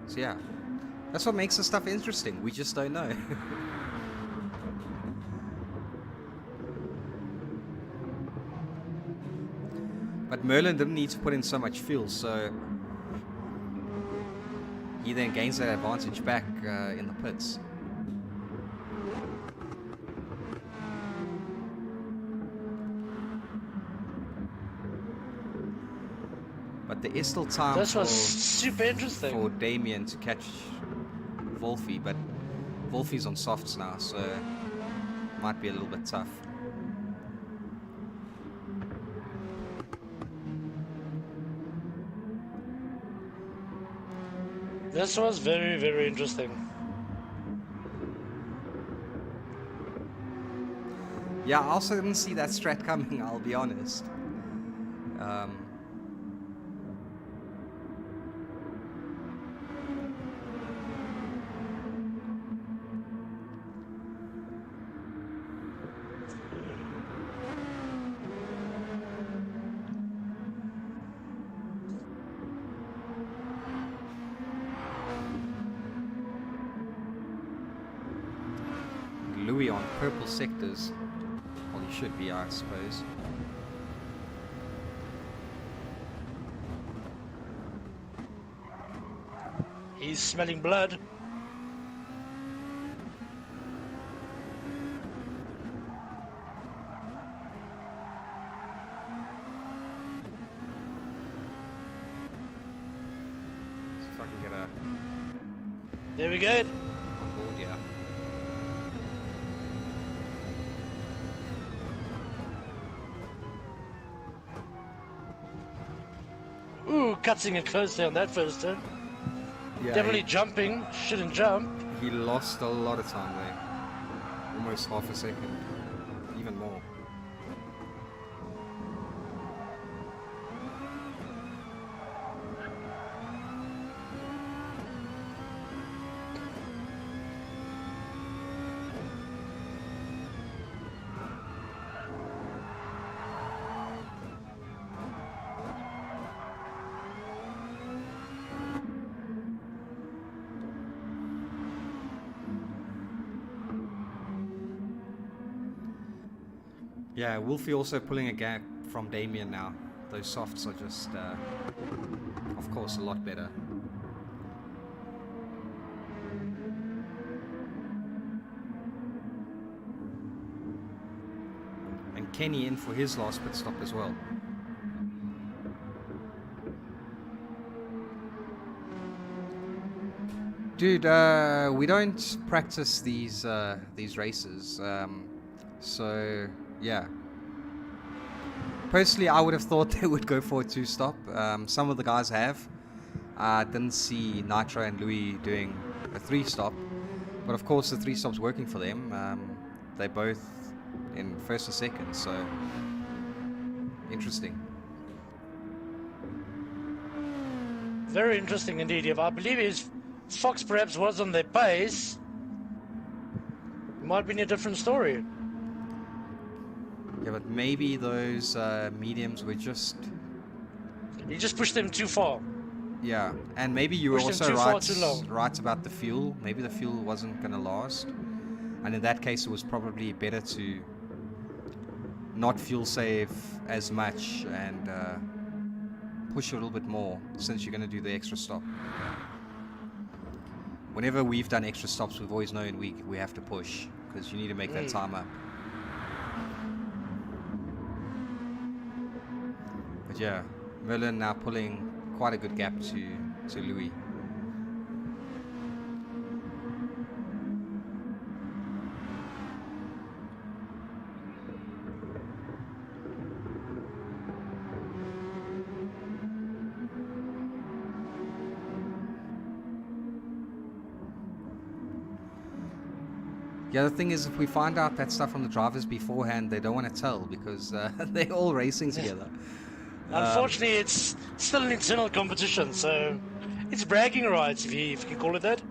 So yeah. That's what makes this stuff interesting. We just don't know. But Merlin didn't need to put in so much fuel, so he then gains that advantage back in the pits. But there is still time This was super interesting for Damien to catch Wolfie, but Wolfie's on softs now, so might be a little bit tough. This was very, very interesting. Yeah, I also didn't see that strat coming, I'll be honest. Louis on purple sectors. Well, he should be, I suppose. He's smelling blood. See if I can get a There we go. on board, yeah. Ooh, cutting it closely on that first turn. Yeah, Definitely jumping. Shouldn't jump. he lost a lot of time there. Almost half a second. Even more. Yeah, Wolfie also pulling a gap from Damien now. Those softs are just, of course, a lot better. And Kenny in for his last pit stop as well. Dude, we don't practice these races, so yeah. Personally, I would have thought they would go for a 2-stop. Some of the guys have. I didn't see Nitro and Louis doing a 3-stop, but of course the 3-stop's working for them. They're both in first and second, so interesting. Very interesting indeed. If I believe his Fox perhaps was on their pace, it might be a different story. Yeah, but maybe those mediums were just... He just pushed them too far. Yeah, and maybe you were Pushed them also too far, too long. right about the fuel. Maybe the fuel wasn't going to last. And in that case, it was probably better to not fuel save as much and push a little bit more since you're going to do the extra stop. Whenever we've done extra stops, we've always known we have to push because you need to make that time up. But yeah, Merlin now pulling quite a good gap to Louis. The other thing is, if we find out that stuff from the drivers beforehand, they don't want to tell because they're all racing together. Unfortunately, it's still an internal competition, so it's bragging rights, if you can call it that.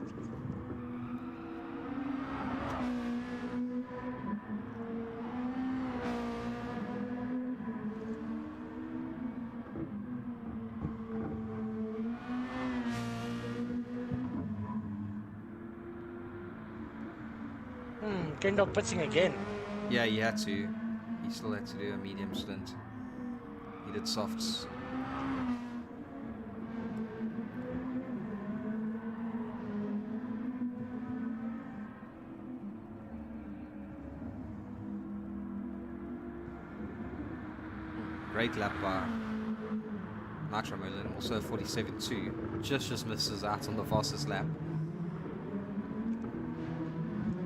Kendall pitching again. Yeah, he had to. He still had to do a medium stint. He did softs. Great lap by Nitro Merlin, also 47.2. Just misses out on the fastest lap.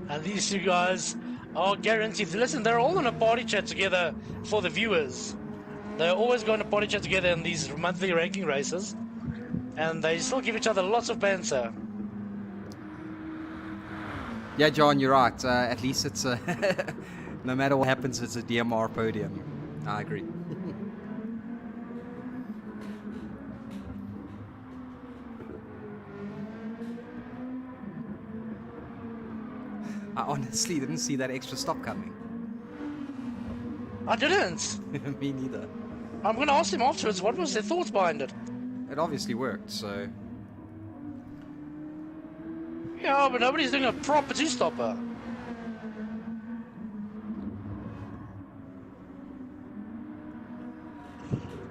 And these two guys are guaranteed. Listen, they're all on a party chat together for the viewers. They're always going to party chat together in these monthly ranking races. And they still give each other lots of banter. Yeah, John, you're right. At least it's a no matter what happens, it's a DMR podium. I agree. I honestly didn't see that extra stop coming. I didn't. Me neither. I'm going to ask them afterwards what was their thoughts behind it. It obviously worked, so... Yeah, but nobody's doing a proper two-stopper.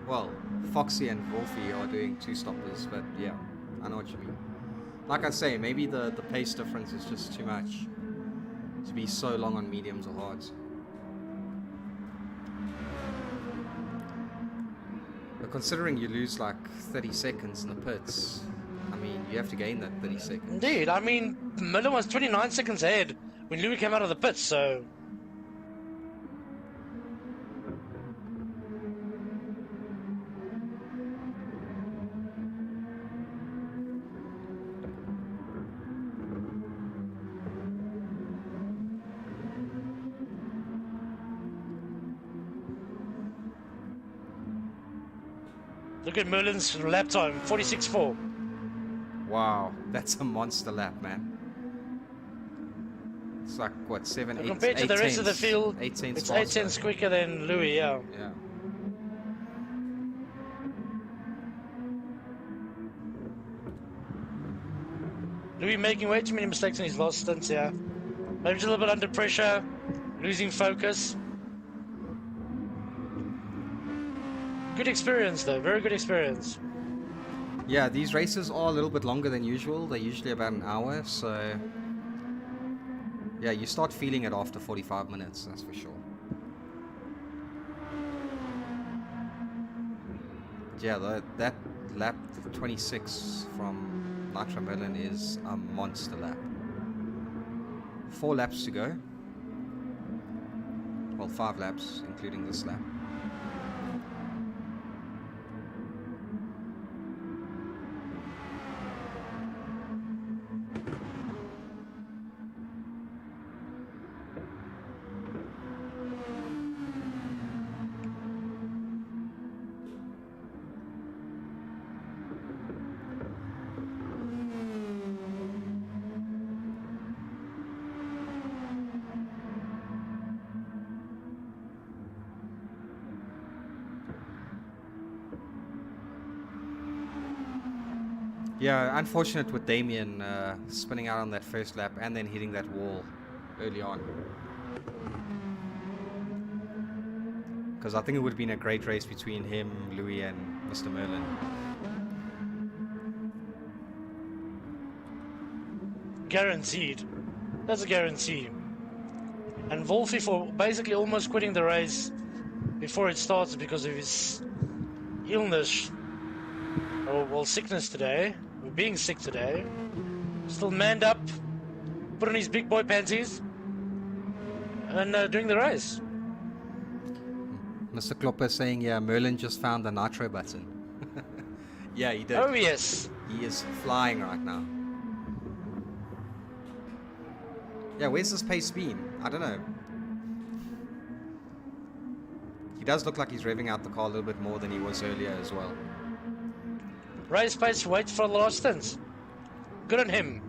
Well, Foxy and Wolfie are doing two-stoppers, but yeah, I know what you mean. Like I say, maybe the pace difference is just too much to be so long on mediums or hards. But considering you lose like 30 seconds in the pits, I mean, you have to gain that 30 seconds. Indeed, I mean, Miller was 29 seconds ahead when Louis came out of the pits, so... Look at Merlin's lap time, 46.4. Wow, that's a monster lap, man. It's like, what, 7, So 8, compared to the rest of the field, 8 tenths it's 8 tenths quicker than Louis, yeah. Yeah. Louis making way too many mistakes in his last stints, yeah. Maybe just a little bit under pressure, losing focus. Good experience though, very good experience. Yeah, these races are a little bit longer than usual. They're usually about an hour, so... Yeah, you start feeling it after 45 minutes, that's for sure. Yeah, that lap 26 from Nitro Merlin is a monster lap. 4 laps to go. Well, 5 laps, including this lap. Yeah, unfortunate with Damien spinning out on that first lap and then hitting that wall early on. Because I think it would have been a great race between him, Louis, and Mr. Merlin. Guaranteed. That's a guarantee. And Wolfie for basically almost quitting the race before it starts because of his illness. Or, well, sickness today. Or being sick today. Still manned up, put on his big boy panties, and doing the race. Mr. Klopper saying, yeah, Merlin just found the nitro button. Yeah, he did. Oh, yes. He is flying right now. Yeah, where's his pace been? I don't know. He does look like he's revving out the car a little bit more than he was earlier as well. Race pace, wait for the last stints. Good on him.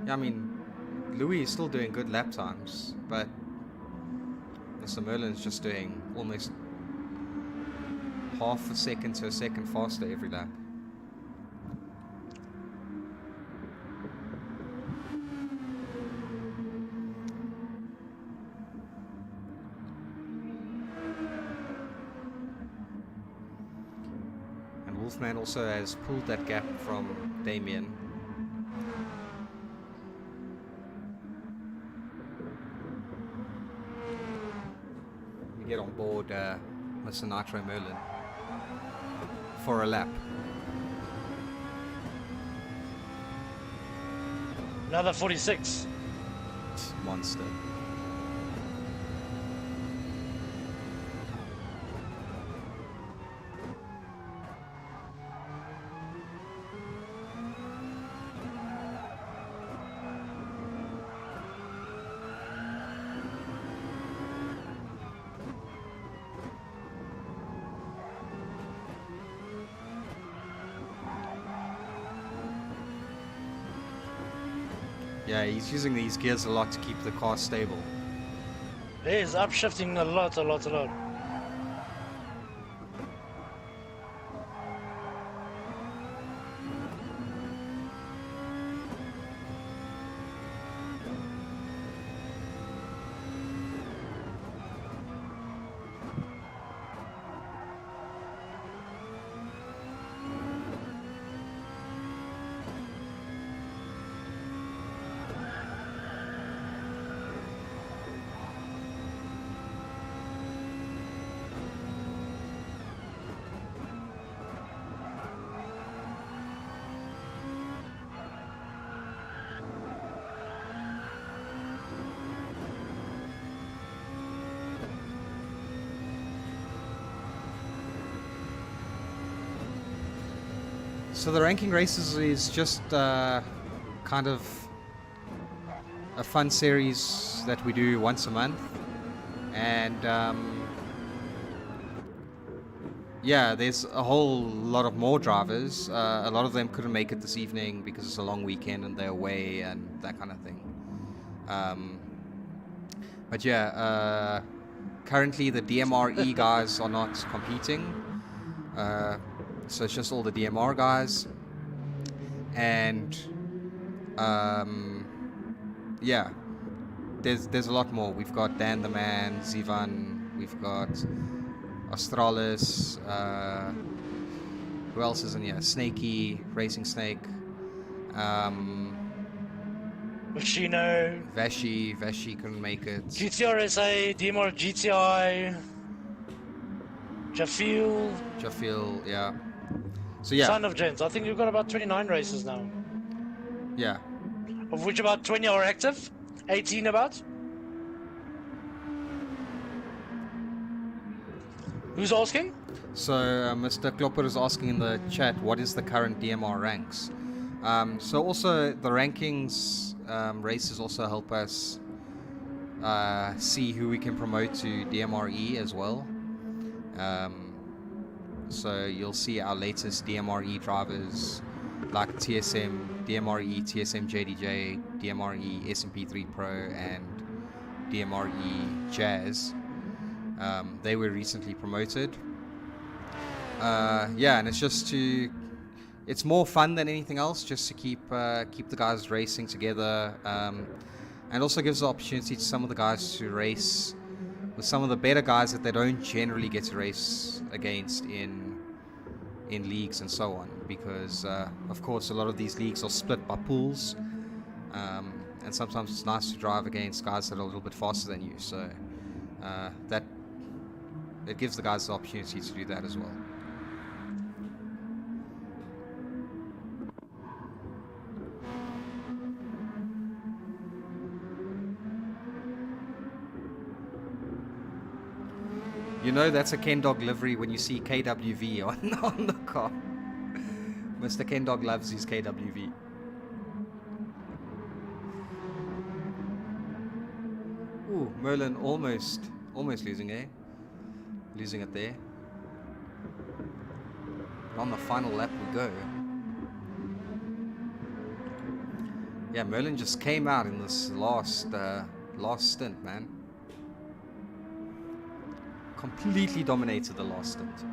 Yeah, I mean, Louis is still doing good lap times, but Mr. Merlin's just doing almost half a second to a second faster every lap. And Wolfman also has pulled that gap from Damien. get on board Mr. Nitro Merlin for a lap. Another 46. Monster. Yeah, he's using these gears a lot to keep the car stable. He is upshifting a lot. So the ranking races is just kind of a fun series that we do once a month, and yeah, there's a whole lot of more drivers. A lot of them couldn't make it this evening because it's a long weekend and they're away and that kind of thing. But yeah, currently the DMRE guys are not competing. So it's just all the DMR guys, and yeah, there's a lot more. We've got Dan the Man, Zivan, we've got Australis, who else is in here? Snakey, Racing Snake, Machino, Vashi couldn't make it. GTR SA, DMR GTI, Jafil, yeah. So yeah. Son of Gents. I think you've got about 29 races now. Yeah. Of which about 20 are active, 18 about. Who's asking? So Mr. Klopper is asking in the chat, what is the current DMR ranks? So also the rankings races also help us see who we can promote to DMRE as well. So you'll see our latest DMRE drivers like TSM, DMRE, TSM JDJ, DMRE SMP3 Pro, and DMRE Jazz. They were recently promoted. Yeah, and it's just it's more fun than anything else, just to keep the guys racing together, and also gives the opportunity to some of the guys to race with some of the better guys that they don't generally get to race against in leagues and so on, because of course a lot of these leagues are split by pools, and sometimes it's nice to drive against guys that are a little bit faster than you, so that it gives the guys the opportunity to do that as well. You know that's a Ken Dog livery when you see KWV on the car. Mr. Ken Dog loves his KWV. Ooh, Merlin almost losing, eh? Losing it there. On the final lap we go. Yeah, Merlin just came out in this last stint, man. Completely dominated the last stint.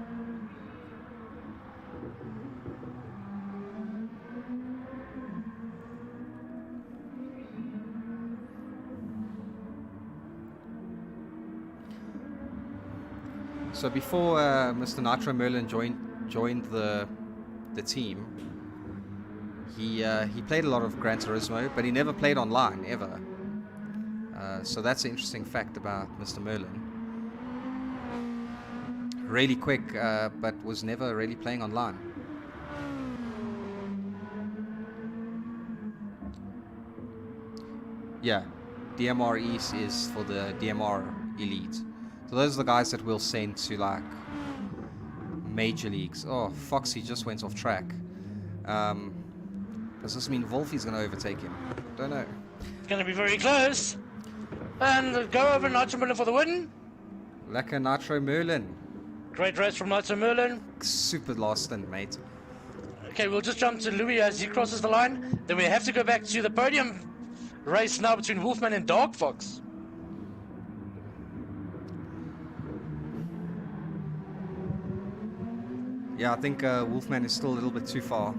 So before Mr. Nitro Merlin joined the team, he played a lot of Gran Turismo, but he never played online ever. So that's an interesting fact about Mr. Merlin. really quick, but was never really playing online. Yeah, DMR East is for the DMR Elite. So those are the guys that we'll send to like major leagues. Oh, Foxy just went off track. Does this mean Wolfie's going to overtake him? Don't know. It's going to be very close. And go over Nitro Merlin for the win. Lekker Nitro Merlin. Great race from Nitro Merlin. Super last stint, mate. Okay, we'll just jump to Louis as he crosses the line. Then we have to go back to the podium race now between Wolfman and Dark Fox. Yeah, I think Wolfman is still a little bit too far.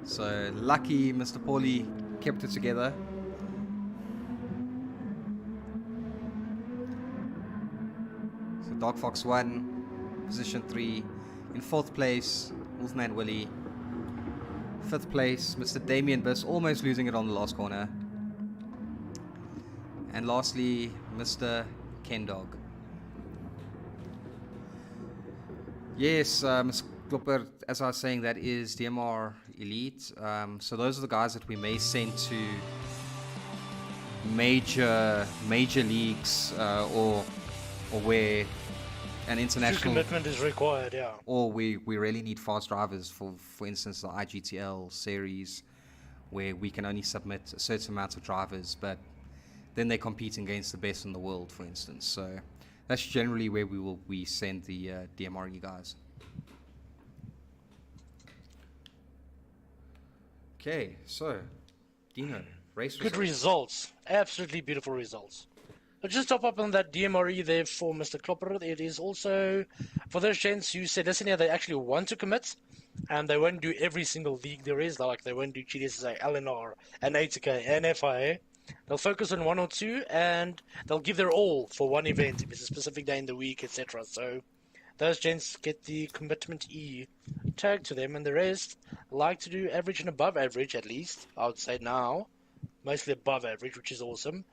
So lucky Mr. Paulie kept it together. So Dark Fox 1, position 3. In 4th place, Wolfman Willie. 5th place, Mr. Damien Biss, almost losing it on the last corner. And lastly, Mr. Kendog. Yes, Ms. Klopper, as I was saying, that is DMR Elite. So those are the guys that we may send to major leagues or where an international commitment is required, yeah. Or we really need fast drivers, for instance, the IGTL series, where we can only submit a certain amount of drivers, but then they're competing against the best in the world, for instance. So that's generally where we send the DMRE guys. Okay, so Dino, race good results. Absolutely beautiful results. I'll just top up on that DMRE there for Mr. Klopper. It is also for those gents who said, listen here, they actually want to commit, and they won't do every single league there is. Like they won't do GDSSA, LNR, and ATK, and FIA. They'll focus on one or two, and they'll give their all for one event, if it's a specific day in the week, etc. So those gents get the commitment E tag to them, and the rest like to do average and above average, at least, I would say now. Mostly above average, which is awesome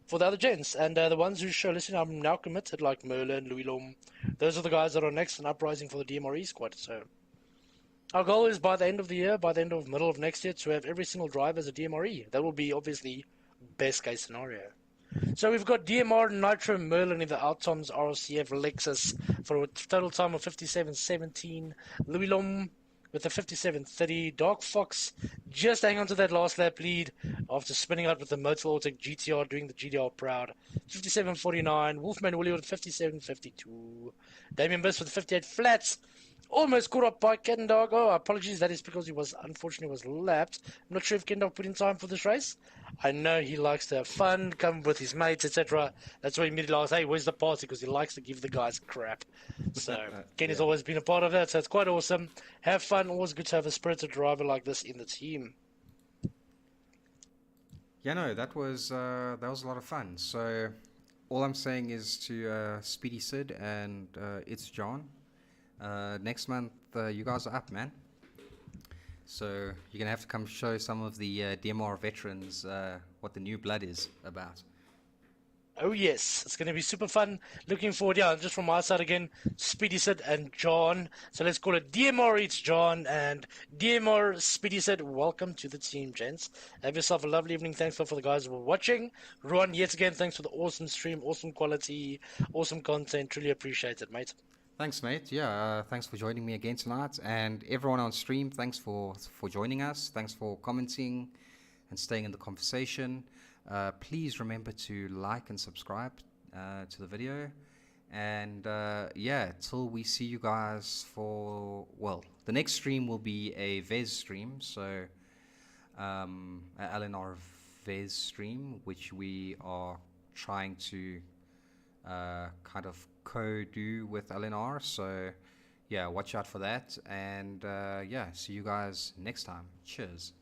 for the other gents. And the ones who show, listen, I'm now committed, like Merlin, Louis Lom, those are the guys that are next in uprising for the DMRE squad. So our goal is by the end of the year, by the end of middle of next year, to have every single driver as a DMRE. That will be obviously best case scenario. So we've got DMR Nitro Merlin in the Outtoms RCF Lexus for a total time of 57.17. Louis Lom with a 57.30. Dark Fox just hang on to that last lap lead after spinning out with the Motor Autic GTR, doing the GTR proud. 57.49. Wolfman Willie with 57.52. Damien Biss with 58 flats. Almost caught up by Kendog. Oh, apologies. That is because he was, unfortunately, was lapped. I'm not sure if Kendog put in time for this race. I know he likes to have fun, come with his mates, etc. That's why he immediately asked, hey, where's the party? Because he likes to give the guys crap. So Ken has always been a part of that, so it's quite awesome. Have fun. Always good to have a spirited driver like this in the team. Yeah, no, that was a lot of fun. So all I'm saying is to Speedy Sid and it's John. Next month, you guys are up, man. So you're going to have to come show some of the DMR veterans what the new blood is about. Oh, yes. It's going to be super fun. Looking forward, yeah, just from my side again, Speedy Sid and John. So let's call it DMR Eats John and DMR Speedy Sid. Welcome to the team, gents. Have yourself a lovely evening. Thanks for the guys who were watching. Ruan, yet again, thanks for the awesome stream, awesome quality, awesome content. Truly appreciate it, mate. Thanks, mate. Yeah, thanks for joining me again tonight. And everyone on stream, thanks for joining us. Thanks for commenting and staying in the conversation. Please remember to like and subscribe to the video. And yeah, till we see you guys for, well, the next stream will be a Vez stream. So a LNR Vez stream, which we are trying to kind of co-do with LNR. So yeah, watch out for that. And yeah, see you guys next time. Cheers.